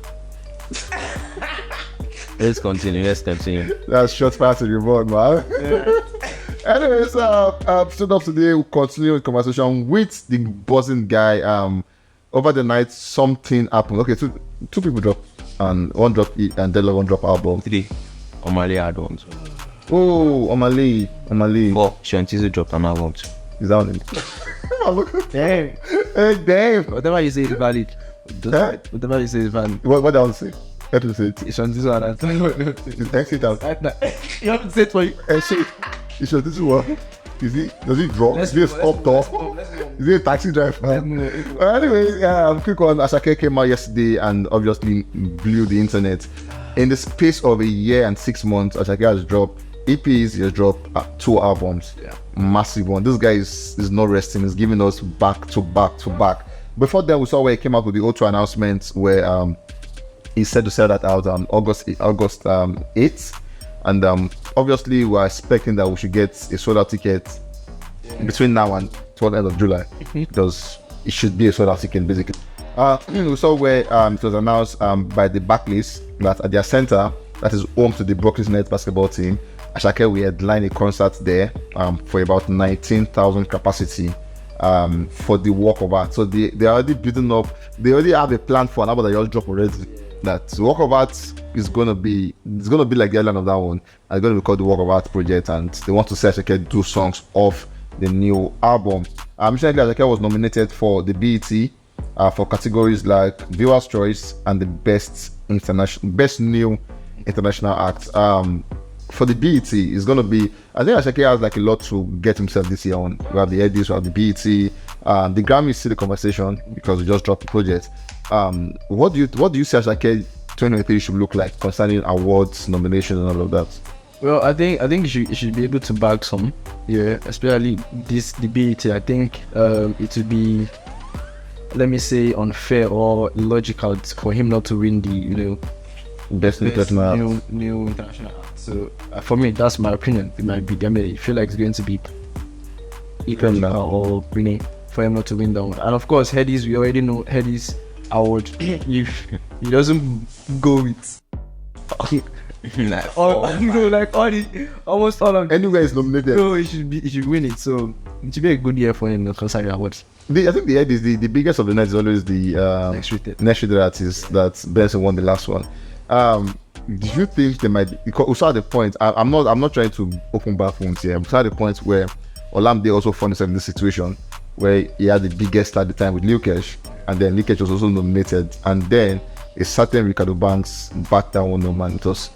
Let's continue. That's short fire to the board, man. Anyways, stood up today, we'll continue the conversation with the buzzing guy. Over the night, something happened. Okay, two people dropped, and one dropped and the other one dropped album. 3. Omale albums. Oh, Omale. 4. Shantizo dropped an album too. Is that on it? Damn. Hey, damn. Whatever you say is valid. Huh? Whatever you say is valid. What do I want to say? Let me say it. It's on this one. Exit out. You haven't said for you. Shit. It's on this one. Does he drop? Is he a stop top? Is he a taxi driver? Anyway, quick one. Asake came out yesterday and obviously blew the internet. In the space of a year and 6 months, Asake has dropped EPs. He has dropped 2 albums. Yeah. Massive one. This guy is not resting. He's giving us back to back. Before that, we saw where he came out with the O2 announcement where he said to sell that out on August 8th. And obviously we're expecting that we should get a sold out ticket between now and toward the end of July because it should be a sold out ticket basically. We saw where it was announced by the Backlist that at their center, that is home to the Brooklyn Nets basketball team, Asake we headline a concert there for about 19,000 capacity for the walk of art. So they're already building up, they already have a plan for an album that you all drop already. That the Walk of Art is gonna be like the island of that one. It's gonna be called the Walk of Art project, and they want to see Asake do songs of the new album. Recently Asake was nominated for the BET for categories like Viewers' Choice and the best new international act. For the BET, it's gonna be. I think Asake has like a lot to get himself this year on. We have the Eddies, we have the BET, the Grammy is still the conversation because we just dropped the project. What do you see Asake 2023 should look like concerning awards, nominations, and all of that? Well, I think you should be able to bag some, yeah. Especially the BET. I think it would be, let me say, unfair or illogical for him not to win the best new international act. So for me, that's my opinion. It might be. I mean, I feel like it's going to be illogical or winning for him not to win that one. And of course, Headies, we already know Headies award. If he doesn't go with almost all of anywhere is nominated. So he should win it. So it should be a good year for him concerning awards. I think the Headies, the biggest of the night is always the next rated artist that Benson won the last one. Do you think they might? Because we saw the point. I'm not trying to open back wounds here. We saw the point where Olamide also found himself in this situation where he had the biggest at the time with Lil Kesh, and then Lil Kesh was also nominated, and then a certain Ricardo Banks backed down one no man. It was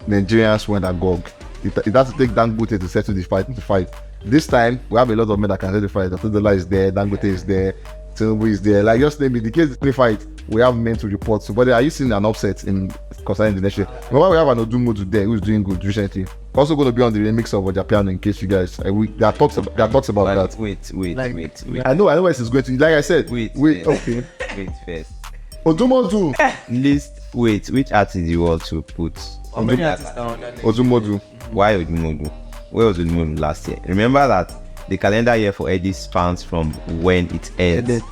Nigerians went agog. It has to take Dangote to settle the fight. This time we have a lot of men that can settle the fight. Atodola is there, Dangote is there, Tinubu is there. Like just name it. The case the fight, we have men to report. So, but are you seeing an upset in concerning the nation? Remember we have an Odumodu there who's doing good recently. Also going to be on the remix of Ojapiano in case you guys. There are talks about that. Wait. I know where this is going to. Like I said. Wait. Okay. Wait first. Odumodu. List. Wait. Which artist do you want to put? Odumodu. Why Odumodu? Where was Odumodu last year? Remember that the calendar year for Eddie spans from when it ends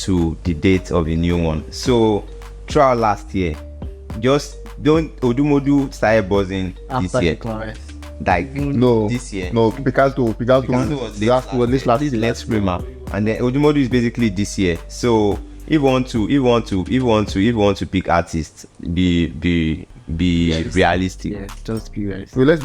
to the date of the new one. So throughout last year, just don't Odumodu started buzzing this year. Like no, this year. No, Picasso was last Screamer, and then Odumodu is basically this year. So if you want to pick artists, be realistic. Yeah, just be realistic. So let's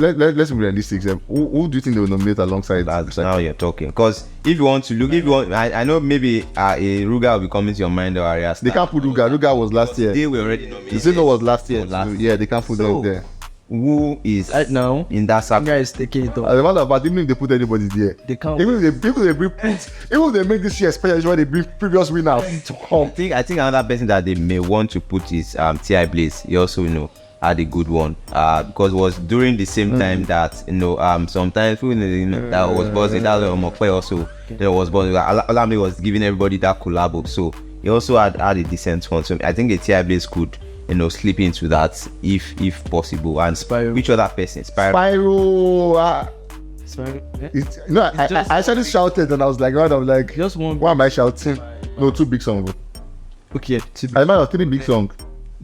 be realistic. Who do you think they will nominate alongside that? Now you're talking. Because if you want to look, I know maybe a Ruga will be coming to your mind or Arias. They can't put Ruga. Ruga was last year. They were already nominated. Zeno was last year. Yeah, they can't put them there. Who is right now in that circle? Guys, taking it off. As a matter of fact, even if they put anybody there, they can't. Even if they make this year special, when they bring previous winners to come. I think another person that they may want to put is T.I. Blaze. He also had a good one because it was during the same time that sometimes that was buzzing. That Omokwe also there was buzzing. Olamide was giving everybody that collabo, so he also had a decent one. So I think a T.I. Blaze could slip into that if possible. And Spyro. Which other person? Spyro. I actually shouted and I was like, just one. Why am I shouting? No, 2 big songs. Okay, I might have 3 big songs.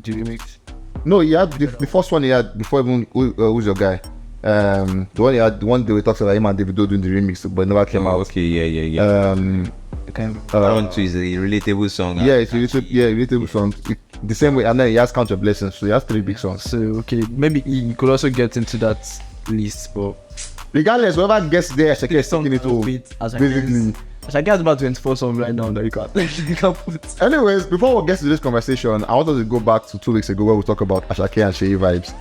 Do you mix? No, he had the first one he had before even who's your guy? The one he had, the one they were talking about him and Davido doing the remix, but it never came out. Okay, yeah. That one too is a relatable song. Yeah, it's a relatable song. The same way, and then he has Count Your Blessings, so he has 3 big songs. So okay, maybe he could also get into that list, but regardless, whoever gets there, Asake is taking it all. Basically, Asake has about 24 songs right now that you can't put. Anyways, before we get to this conversation, I want us to go back to 2 weeks ago where we talked about Asake and Shay vibes.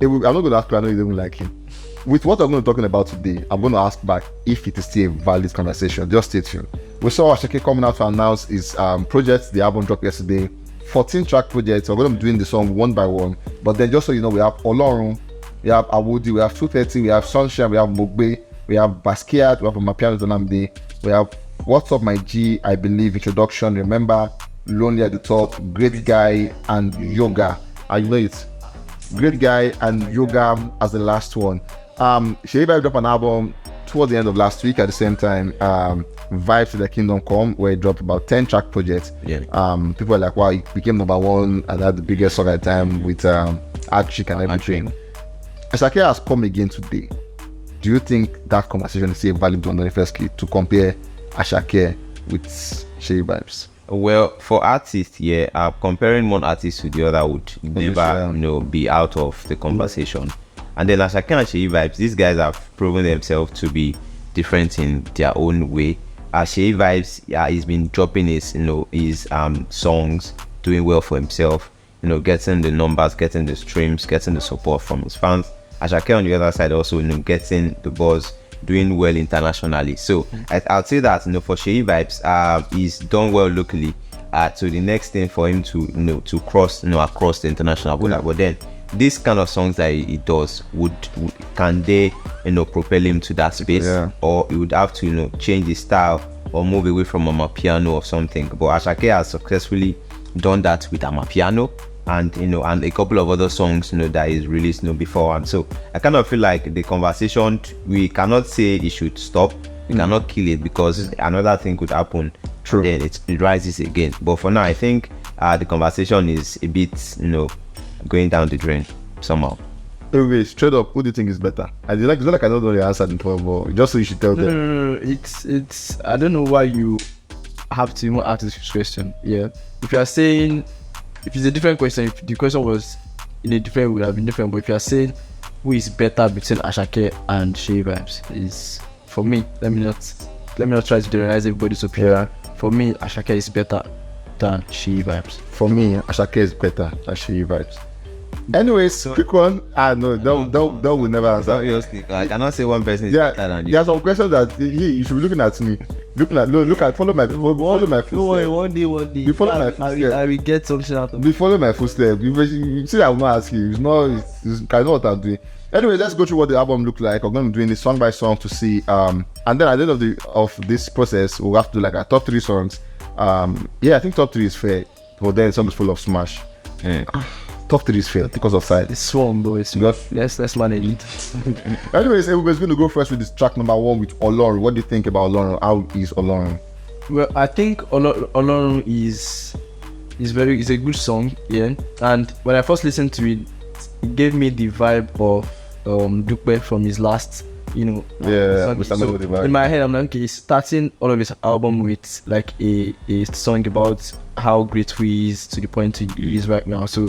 I'm not going to ask you, I know you don't like him. With what I'm going to be talking about today, I'm going to ask back if it is still a valid conversation. Just stay tuned. We saw Asake coming out to announce his project, the album dropped yesterday. 14-track project. We're going to be doing the song one by one. But then just so you know, we have Olorun, we have Awodi, we have 230, we have Sunshine, we have Mogbe, we have Basquiat, we have Mapiano Donamde, we have What's Up My G, I Believe, Introduction, Remember, Lonely at the Top, Great Guy, and Yoga. And you know it. Great Guy and Yoga as the last one. Shay Vibe dropped an album towards the end of last week at the same time. Vibes to the Kingdom Come, where it dropped about 10-track project. Yeah. People are like, wow, it became #1 and had the biggest song at the time with Archie and everything. Asake has come again today. Do you think that conversation is still valid on firstly to compare Asake with Shay Vibes? Well, for artists, comparing one artist to the other would never, be out of the conversation. And then Asake and Shay Vibes, these guys have proven themselves to be different in their own way. Shay Vibes, he's been dropping his songs, doing well for himself, getting the numbers, getting the streams, getting the support from his fans. Asake on the other side also, getting the buzz, doing well internationally. So I'll say that, for Shay Vibes, he's done well locally. So the next thing for him to cross, across the international border. But then this kind of songs that he does can they, propel him to that space, or he would have to, change his style or move away from Amapiano or something. But Asake has successfully done that with Amapiano. And and a couple of other songs that is released before, and so I kind of feel like the conversation, we cannot say it should stop, we cannot kill it, because another thing could happen. True. Then it rises again. But for now, I think the conversation is a bit going down the drain somehow. Anyway, straight up, who do you think is better? It's not like I don't know the answer before, but just so you should tell them. No. It's I don't know why you have to even ask this question. Yeah, if you are saying, if it's a different question, if the question was in a different way, it would have been different. But if you are saying who is better between Asake and Shay Vibes, is, for me, let me not try to generalize everybody's opinion. For me, Asake is better than Shay Vibes. For me, Asake is better than Shay Vibes. Anyways, quick one. No, that will never answer. I cannot say one person is better than you. There are some questions that you should be looking at me. Follow my footsteps. One day. You follow my footsteps. I will get something out of it. You follow my footsteps. You see, I will not ask you. I know what I'm doing. Anyway, let's go through what the album looked like. I'm going to be doing this song by song to see. And then at the end of this process, we'll have to do like our top 3 songs. I think top 3 is fair. But then some is full of smash. Top 3 is fair because of size. It's swarm, though. Let's manage it. Anyways, everybody's going to go first with this track number 1 with Olorun. What do you think about Olorun? How is Olorun? Well, I think Olorun is a good song, yeah. And when I first listened to it, it gave me the vibe of Dupe from his last, song. So in my head, I'm like, okay, he's starting all of his album with like a song about how grateful he is to the point he is right now. So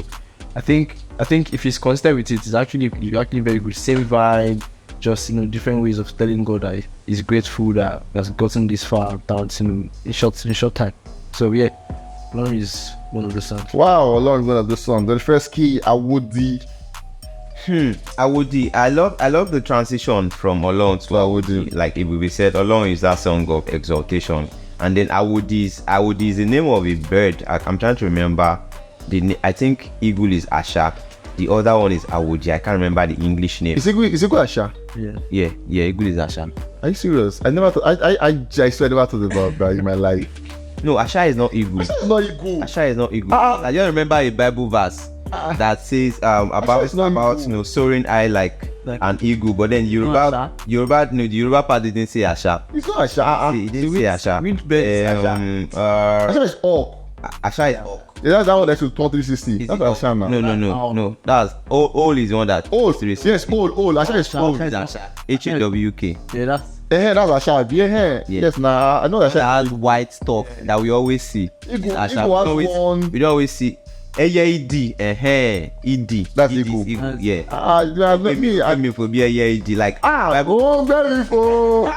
I think if he's consistent with it, it's actually very good. Same vibe, just different ways of telling God that he's grateful that he has gotten this far down in short time. So yeah, Olorun is one of the songs. Wow, Olorun is one of the songs. The first key, Awodi. Awodi. I love the transition from Olorun to Awodi. Like it will be said, Olorun is that song of exaltation, and then Awodi is the name of a bird. I'm trying to remember. I think eagle is Asha. The other one is Awodi. I can't remember the English name. Is eagle Asha? Yeah. Eagle is Asha. Are you serious? I never thought. I swear I never thought about that in my life. No, Asha is not eagle. Asha is not eagle. Asha is not eagle. I just remember a Bible verse that says about soaring high like an eagle, but then the Yoruba part didn't say Asha. It's not Asha. It didn't say Asha. Which bird is Asha? Asha is Hawk. Asha is Hawk. Yeah, that one that's with 360. That's Asha now. No. That's all is one that. Old. Yes, old. Asha is old. HWK. Yeah, that's. That's Asha. Yeah. Yes, I know Asha. That has white stuff that we always see. Eagle has one. We don't always see. ED. ED. That's eagle. Yeah. Let me for be ED. Like very full.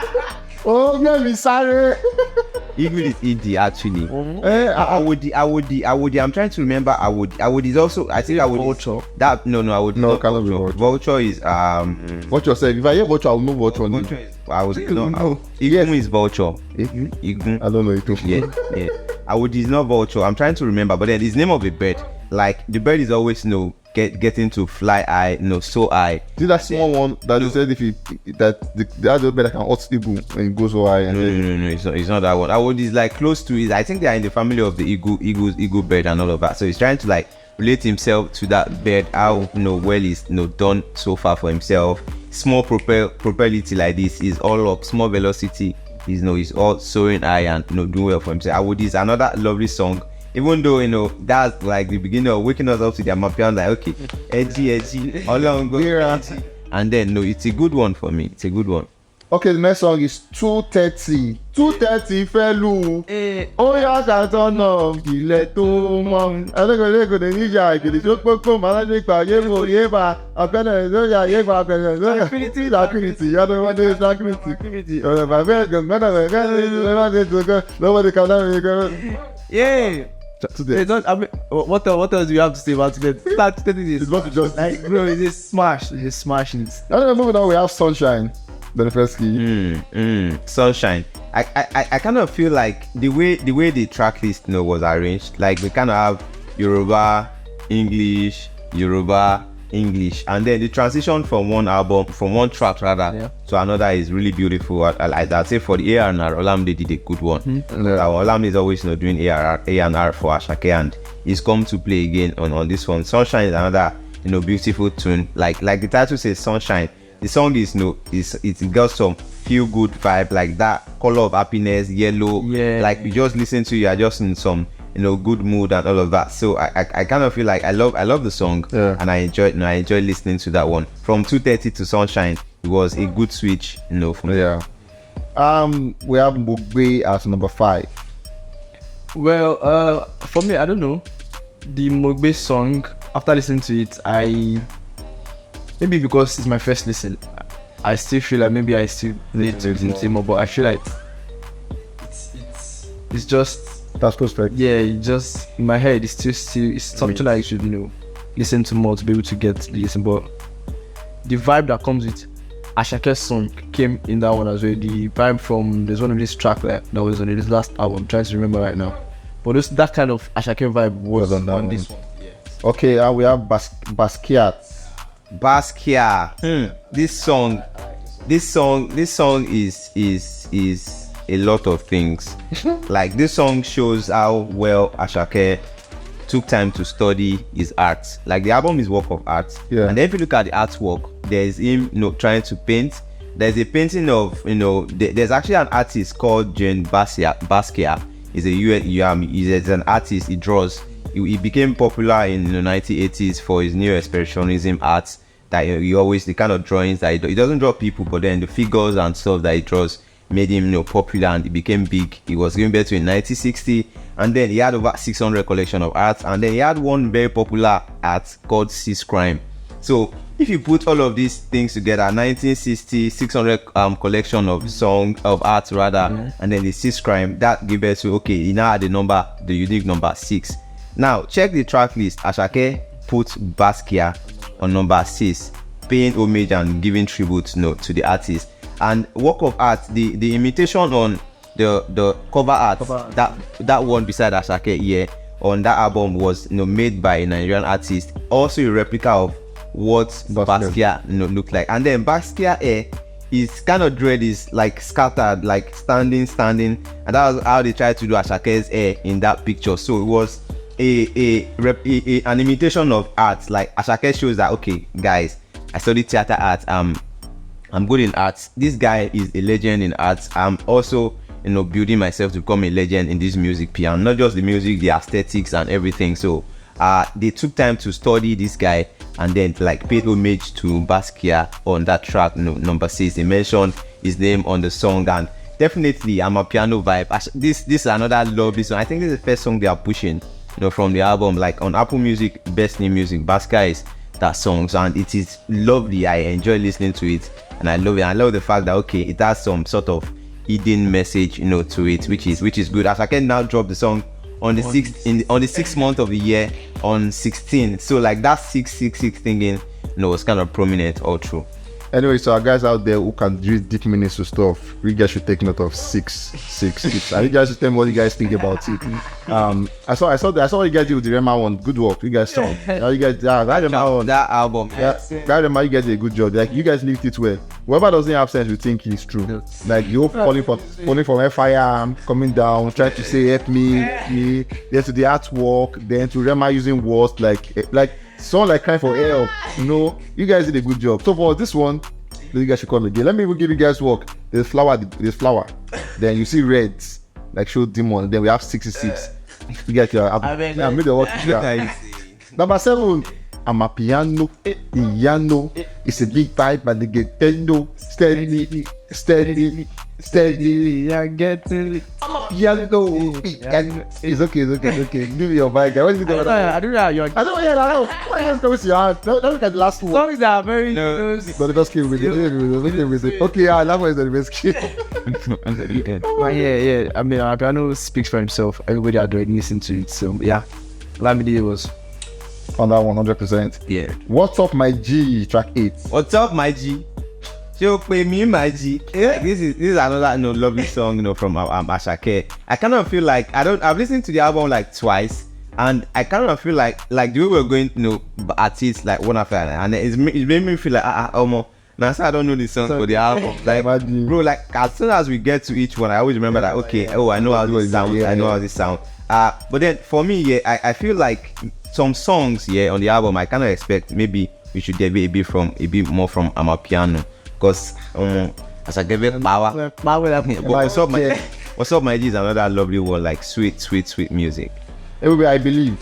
Let me sorry. Eagle is ED actually. Awodi. I'm trying to remember Awodi. Awodi is also. I think Awodi. Vulture. That no. Awodi. No, cannot be Vulture. Vulture is Vulture said. If I hear Vulture, I'll know Vulture. Vulture is. Eagle is Vulture. Eagle. I don't know it too. Yeah. Awodi is not Vulture. I'm trying to remember, but then it's the name of a bird. Like the bird is always getting to fly high, so high. See that small one that you said the other bird that can hot eagle when it goes so high. No, it's not that one. Awodi is like close to it. I think they are in the family of the eagle bird and all of that. So he's trying to like relate himself to that bird. How well he's done so far for himself. Small propellity like this is all up. Small velocity is he's all soaring high and doing well for himself. Awodi is another lovely song. Even though that's like the beginning of waking us up to their Amapiano, like okay, edgy, all on go, and then it's a good one for me. It's a good one. Okay, the next song is 2:30. 2:30 felu. Oh yeah, I don't know. Ilẹ̀ tó mọ́. Alẹ́kọ̀ọ́ lè níjà ìgbèlè tó pọ́pọ́ màlájẹ́ ìgbà yébo yéba ọ̀pẹ́lẹ̀ lóyà yéba ọ̀pẹ́lẹ̀ lóyà lákìrìtì yàtọ̀ wọ́n dé lákìrìtì. Ọ̀rẹ́ bàbá ẹ̀gbọ́n mẹ́ta Yeah. Hey, what else do you have to say about it? Start telling this. It's not just Like, bro, it's a smash. It's smashing. I don't know. Moving on, we have Sunshine. The first key. Sunshine. I kind of feel like the way the track list was arranged, like we kind of have Yoruba, English, and then the transition from one track rather to another is really beautiful. I'd say for the A&R, Olamide did a good one. Olamide is always doing A&R for Asake, and he's come to play again on this one. Sunshine is another beautiful tune. Like the title says, Sunshine. The song is it got some feel good vibe, like that color of happiness, yellow. Yeah. Like you just listen to, you are just in some good mood and all of that. So I kind of feel like I love the song, and I enjoy listening to that one. From 2:30 to Sunshine, it was a good switch, for me. Yeah. We have Mugbe as number 5. Well, for me, I don't know. The Mugbe song, after listening to it, maybe because it's my first listen, I still feel like maybe I still need to listen to more, but I feel like it's just that's perfect. Yeah, it just in my head it's something I should listen to more to be able to get the listen. But the vibe that comes with Asake's song came in that one as well. The vibe from there's one of this track that was on his last album. I'm trying to remember right now, but that kind of Asake vibe was on this one. Yeah. Okay, and we have Basquiat. This song is a lot of things. Like this song shows how well Asake took time to study his art. Like the album is work of art. Yeah. And then if you look at the artwork, there's him trying to paint. There's a painting of there's actually an artist called Jean Basquiat. He's he's an artist. He draws. He became popular in the 1980s for his neo-expressionism art. That the kind of drawings that he doesn't draw people, but then the figures and stuff that he draws made him popular, and he became big. He was given birth to in 1960, and then he had over 600 collection of art, and then he had one very popular art called Cis Crime. So if you put all of these things together, 1960 600 collection of art rather, and then the Cis Crime, that gave birth to he now had the unique number 6. Now check the track list. Asake put Basquiat on number 6, paying homage and giving tribute to the artist. And work of art, the imitation on the cover art, that one beside Asake on that album was made by a Nigerian artist, also a replica of what Basquiat looked like. And then Basquiat hair, his kind of dread is like scattered, like standing, and that was how they tried to do Asake's hair in that picture. So it was an imitation of art. Like Asake shows that guys, I studied theater art, I'm good in art. This guy is a legend in art. I'm also building myself to become a legend in this music piano, not just the music, the aesthetics and everything. So they took time to study this guy, and then paid homage to Basquiat on that track, number 6. They mentioned his name on the song, and definitely I'm a piano vibe. This is another lovely song. I think this is the first song they are pushing from the album. Like on Apple Music, Best New Music, Basquiat is that song, and it is lovely. I enjoy listening to it, and I love it. I love the fact that it has some sort of hidden message to it, which is good. As I can now drop the song on the 6th month of the year on 16, so that 666 thinking was kind of prominent all through. Anyway, so our guys out there who can read deep meanings to stuff, you guys should take note of 666. And you guys should tell me what you guys think about it. I saw what you guys did with the Rema one. Good work, you guys saw. You guys that album. Rema, you guys did a good job. Like you guys linked it well. Whoever doesn't have sense, you think it's true. Like you falling from fire, coming down, trying to say help me. Then to the artwork, then to Rema using words like someone crying for help. You guys did a good job. So for this one, you guys should come again. Let me even give you guys work. There's flower. Then you see reds, show demon. Then we have 66. You guys I made the work. Number 7, I'm a piano. It's a big pipe, but they get tendo steady. steadily, I get to it. Yeah, go. It's okay. Do your vibe, guy. What is it going on? I don't know. You're I don't know. What else goes your heart? Don't look at the last one. songs that are very. But the best skill with it. Okay, that one is the best skill. But yeah. I mean, our piano speaks for himself. Everybody are doing listen to it. So yeah, Lamidi was On that 100%. Yeah. What's up, my G? Track 8. What's up, my G? So play me, my G. Like, this is another lovely song, from Asake. I kind of feel like I've listened to the album like twice, and I kind of feel like the way we're going, artists like one after another, and it made me feel like almost. Now I don't know the songs for the album. Like, bro, like as soon as we get to each one, I always remember that. Okay, I know how this sounds. I know how this sounds. But then for me, I feel like some songs, on the album, I kind of expect maybe we should get a bit more from Amapiano. Because as I give it power, what's up, my G is another lovely one, like sweet music. Everybody, I believe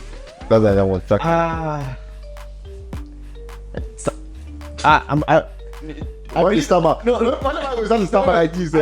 that's that one track. Why you stammer? No, why am I going to stammer like this?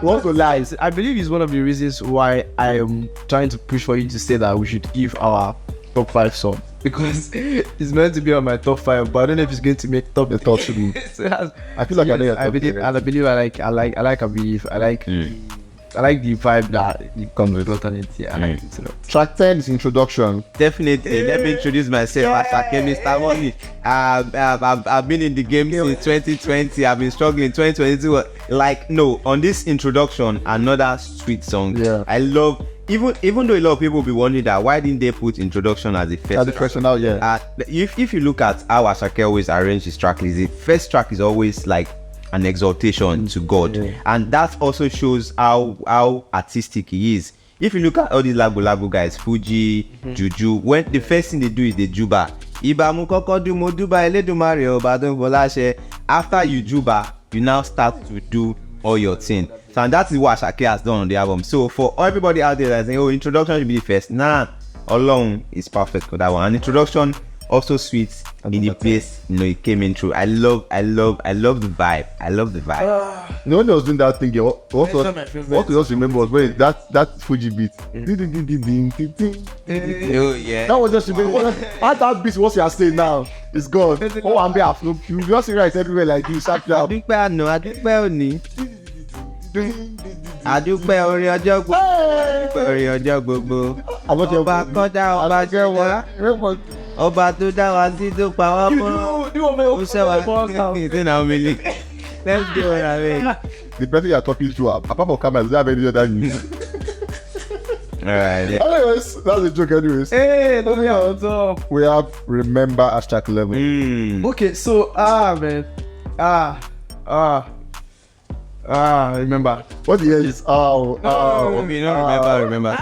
What's the lies? I believe it's one of the reasons why I am trying to push for you to say that we should give our top 5 song, because it's meant to be on my top 5, but I don't know if it's going to make top 3. So I feel like I know. I believe I like I believe I like the vibe that it comes with it. Yeah, I like it. Track 10 is introduction. Definitely. Let me introduce myself. Asake, Mr. Money. I've been in the game since 2020. I've been struggling 2022. On this introduction, another sweet song. Yeah. I love. Even though a lot of people will be wondering that why didn't they put introduction as the first? As the question now, yeah. If you look at how Asake always arrange his track list, the first track is always like an exaltation to God, and that also shows how artistic he is. If you look at all these Lago guys, Fuji, Juju, when the first thing they do is the juba. After you juba, you now start to do all your thing. So, and that is what Asake has done on the album. So for everybody out there that's saying, introduction should be the first, alone is perfect for that one. And introduction also sweet in the place, it came in through. I love the vibe. No one was doing that thing. What we just remember was when that Fuji beat. Oh yeah. That was just how that beat what you are saying now is gone. Oh, I'm being afloat. You just see right everywhere like this. Adúpẹ́ orí ọjọ́ gbogbo. Ọba kọ́dá ọba jẹ́wọ́. Ọba tó dá wa sí tó pa wá fún. Ó ṣẹ́wà. Let's go, Ravi. The person you are talking to, apart from cameras, they have any other news. Alright. Anyways, that's a joke. Anyways. Hey, don't be on top. We have remember hashtag 11. Okay, so man, remember. What the hell is Remember.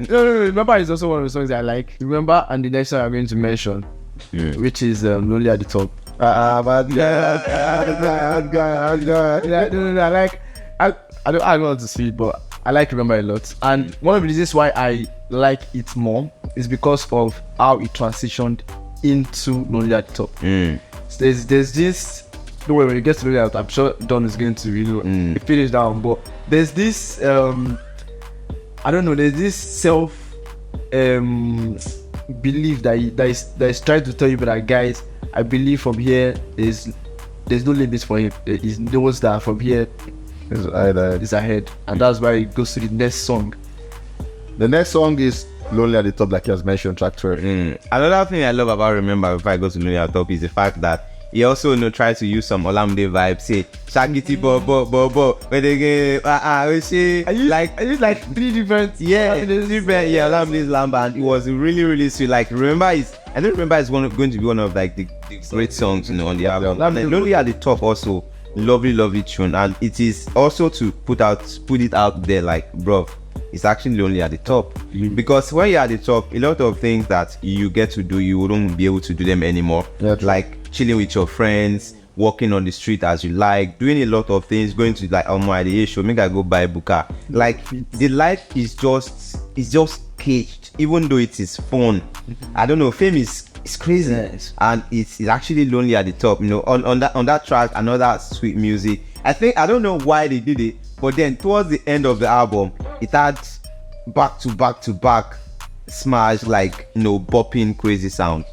No, remember is also one of the songs I like. Remember, and the next song I'm going to mention, which is Lonely at the Top. I don't know how to see it, but I like Remember a lot. And one of the reasons why I like it more is because of how it transitioned into Lonely at the Top. There's this. Don't worry, when you get to Lonely at the Top, I'm sure Don is going to finish down. But there's this I don't know. There's this self belief that is trying to tell you that, guys, I believe from here there's no limits for him. He knows that from here is ahead, and that's why it goes to the next song. The next song is Lonely at the Top, like you has mentioned, track 12. Another thing I love about Remember before I go to Lonely at the Top is the fact that he also tries to use some Olamide vibes. Say Shagiti bo when they get we say I use like 3 different Olamide's Lamba, and it was really sweet. Like Remember is going to be one of like the great songs on the album. Lonely at the Top also lovely tune, and it is also to put it out there like, bro, it's actually Lonely at the Top. Because when you're at the top, a lot of things that you get to do, you wouldn't be able to do them anymore. Like chilling with your friends, walking on the street as you like, doing a lot of things, going to like Almohade show, make I go buy buka. Like the life is just caged, even though it is fun. I don't know, fame is crazy, and it's actually Lonely at the Top. On that track, another sweet music. I don't know why they did it, but then towards the end of the album, it had back to back smash, like, you know, bopping crazy sound.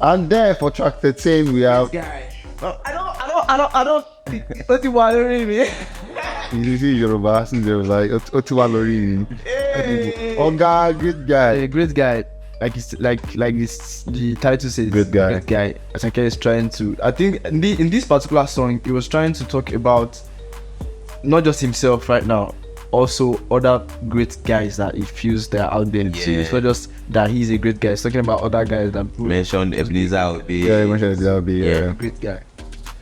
And there for track 13 we have I don't. What do you want to me? you see Yoruba since they was like Otiwa Lori. Oga, good guy. A great guy. Like it's the title says, Great guy. Great guy. Asake is trying to. I think in this particular song, he was trying to talk about not just himself right now, also other great guys that he feels they're out there. So it's not just that he's a great guy. He's talking about other guys that Mentioned Ebenezer Obey. Yeah, you mentioned that would be great guy.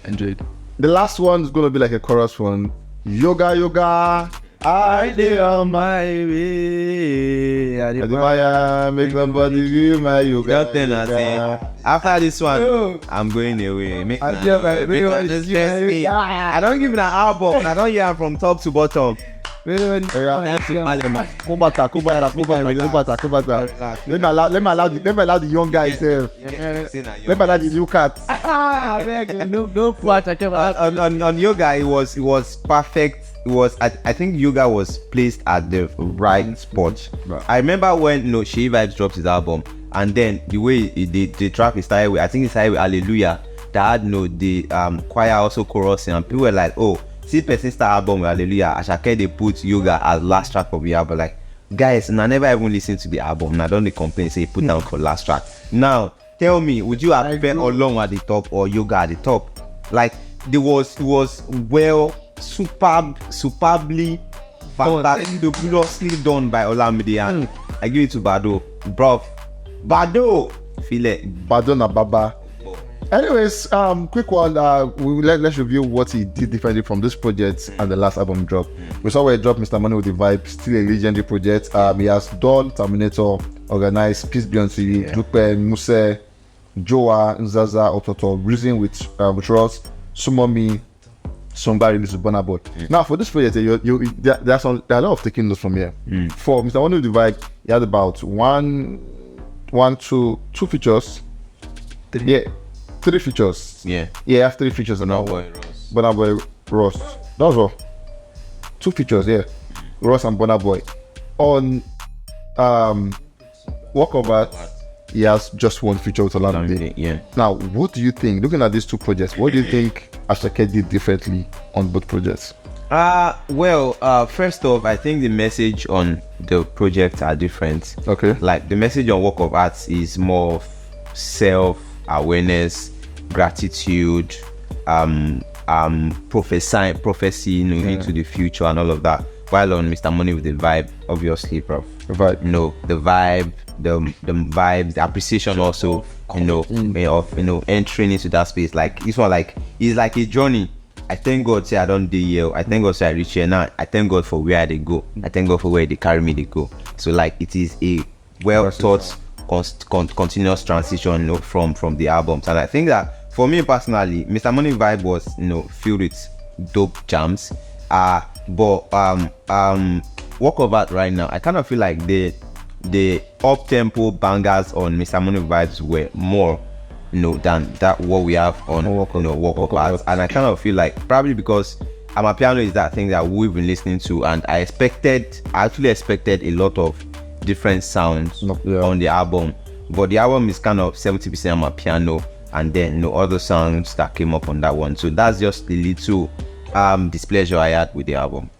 Enjoyed. The last one is gonna be like a chorus one. Yoga, I did on my way. I make somebody do my yoga. Nothing I say. After this one, I'm going away. I don't give it an album. I don't hear from top to bottom. Let me allow the young guys there. Let me allow the new cat. No part. On Yoga, it was perfect. It was, I think Yoga was placed at the right spot. I remember when She Vibes dropped his album, and then the way the track is started with, I think it started with Hallelujah. That had the choir also chorusing, and people were like, oh, see person start album with Hallelujah. Asake they put Yoga as last track of the album. Like, guys, and I never even listened to the album. Now don't they complain, say put down for last track. Now tell me, would you have preferred Olong at the top or Yoga at the top? Like, it was well superbly fabulously done by Olamide, and I give it to Bado. Bro, Bado feel it. Bado na Baba. Anyways, quick one. Let's review what he did differently from this project and the last album drop. We saw where he dropped Mr. Money with the Vibe, still a legendary project. He has done Terminator, Organize, Peace Beyond City, Dupe, Muse, Joa, Nzaza, Ototo, Reason with Ross, Sumomi, Songbari released with Burna Boy. Now for this project, there are a lot of taking notes from here. For Mr. Money with the Vibe, he had about two features. Three features. I have 3 features on Burna Boy, Ross. That was all. 2 features, Ross and Burna Boy. On Walk of Art, he has just 1 feature with Olamide. Now, what do you think? Looking at these 2 projects, what do you think Asake did differently on both projects? First off, I think the message on the project are different. Okay. Like, the message on Walk of Art is more of self-awareness, gratitude, prophecy, into the future and all of that. While on Mr. Money with the Vibe, obviously, bro. The vibe, the appreciation also, of entering into that space. Like, this one, like, it's like a journey. I thank God say I don't do here. I thank God say I reach here now. I thank God for where they go. I thank God for where they carry me, they go. So, like, it is a well thought continuous transition, from the albums. And I think that for me personally, Mr. Money Vibe was filled with dope jams. But Walk of Art right now, I kind of feel like the up tempo bangers on Mr. Money Vibes were more than that what we have on Walk of Art. And I kind of feel like probably because Amapiano is that thing that we've been listening to, and I actually expected a lot of different sounds on the album, but the album is kind of 70% Amapiano, and then other sounds that came up on that one. So that's just the little displeasure I had with the album.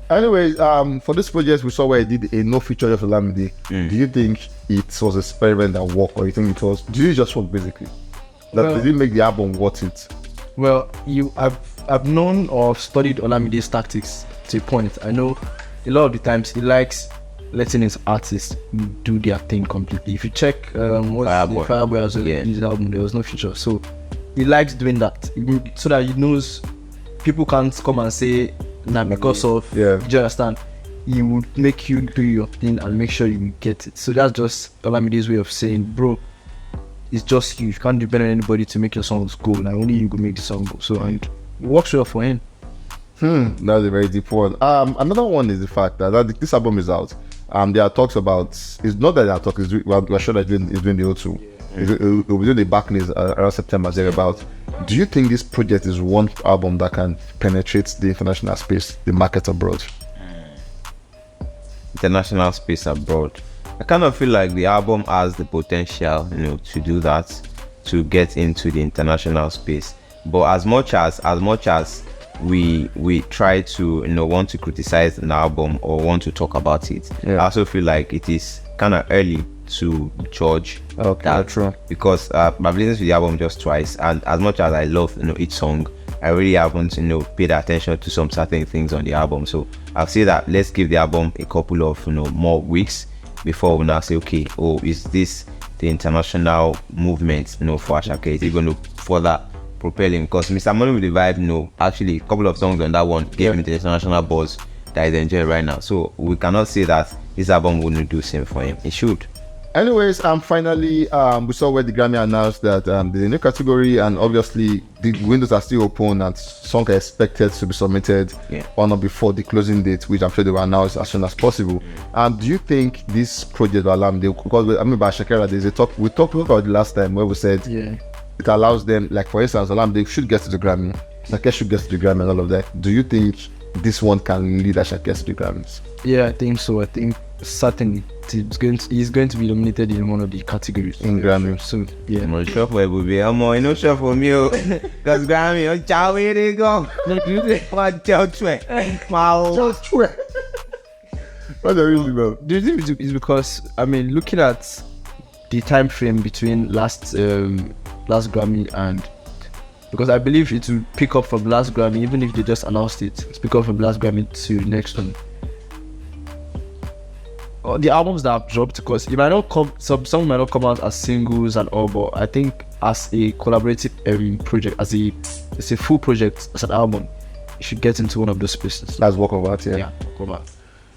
Anyways, for this project we saw where he did a no feature of Olamide. Do you think it was an experiment that worked, or you think did you just work basically? Did it make the album worth it? Well, I've known or studied Olamide's tactics to a point. I know a lot of the times he likes letting his artists do their thing completely. If you check Fireboy as his album, there was no feature. So he likes doing that so that he knows people can't come and say because of do you understand? He would make you do your thing and make sure you get it. So that's just Olamide's way of saying, bro, it's just you can't depend on anybody to make your songs go. Like, only you can make the song go. So, and it works well for him. That's a very deep one. Another one is the fact that this album is out. There are talks about, it's not that there are talks, we're sure that it's doing the O2. We'll be doing the Blaqbonez around September thereabout. Do you think this project is one album that can penetrate the international space, the market abroad? International space abroad. I kind of feel like the album has the potential, to do that, to get into the international space. But as much as we try to want to criticize an album or want to talk about it, I also feel like it is kind of early to judge that, true. because I've listened to the album just twice, and as much as I love each song, I really haven't paid attention to some certain things on the album. So I'll say that let's give the album a couple of more weeks before we now say, okay, is this the international movement for Asake? Is it going to further propel him? Because Mr. Money with the Vibe, actually a couple of songs on that one gave him the international buzz that he's enjoying right now. So we cannot say that this album wouldn't do the same for him. It should. Anyways, finally, we saw where the Grammy announced that there's a new category, and obviously the windows are still open and songs are expected to be submitted on or before the closing date, which I'm sure they will announce as soon as possible. Do you think this project will allow them? Because by Shakira, there's a talk we talked about the last time where we said it allows them, like for instance, they should get to the Grammy. Shakira should get to the Grammy and all of that. Do you think this one can lead Asake to the Grammys? Yeah, I think so. I think certainly he's going to be nominated in one of the categories in Grammy. So yeah, I'm not sure for it will be. I'm not sure for me. Because Grammy, where they go? What's the reason, bro? the reason is because looking at the time frame between last Grammy and, because I believe it will pick up from last Grammy, even if they just announced it. It's pick up from last Grammy to the next one. The albums that have dropped, because it might not come, some songs might not come out as singles and all, but I think as a collaborative project, as a full project, as an album, you should get into one of those spaces. That's work of art, Yeah, come on.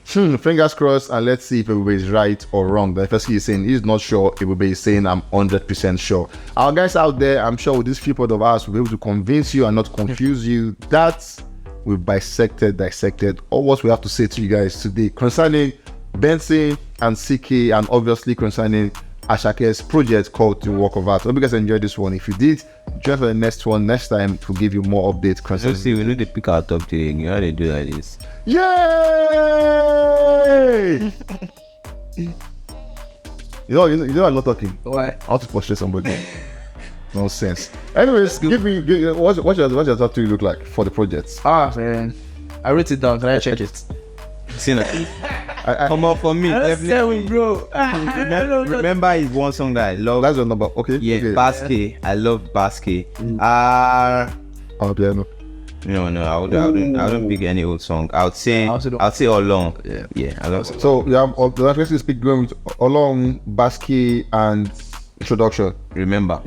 Fingers crossed, and let's see if everybody is right or wrong. The FSK is saying he's not sure, everybody is saying I'm 100% sure. Our guys out there, I'm sure with this few part of us, we'll be able to convince you and not confuse you that we've dissected all what we have to say to you guys today concerning Benson and Ckay, and obviously concerning Asake's project called The Work of Art. Hope you guys enjoyed this one. If you did, join for the next one next time to give you more updates concerning. See, we need to pick our top 3. You know how they do like this. Yay! you know I'm not talking. Why? I want to frustrate somebody. Nonsense. Anyways, give me what your top 3 look like for the projects? Man, I wrote it down. Can I check it? See now. Come up for me. Definitely, bro. Remember his one song that I love. That's your number. Okay. Yeah, okay. Basque. I love Basque. Oh, piano. No, I wouldn't pick any old song. I would say Along. Yeah, I love it. So yeah, the last question speak going with Along, Basque, and Introduction. Remember.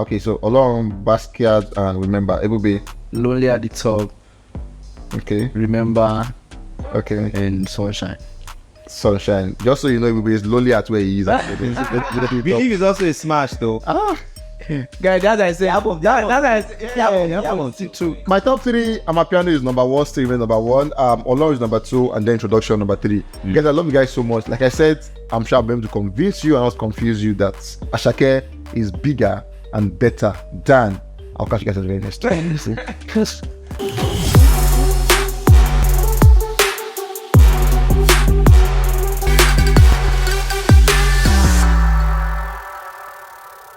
Okay, so Along, Basque, and Remember. It will be Lonely at the Top. Okay. Remember. Okay. And Sunshine. Just so you know, everybody's lonely at where he is. Believe is also a smash though. Guy, that's I say album. My top 3, Amapiano is number 1, still remains number 1. Olong is number 2, and then Introduction number 3. Guys, I love you guys so much. Like I said, I'm sure I'll be able to convince you and not confuse you that Asake is bigger and better than. I'll catch you guys at the very next time.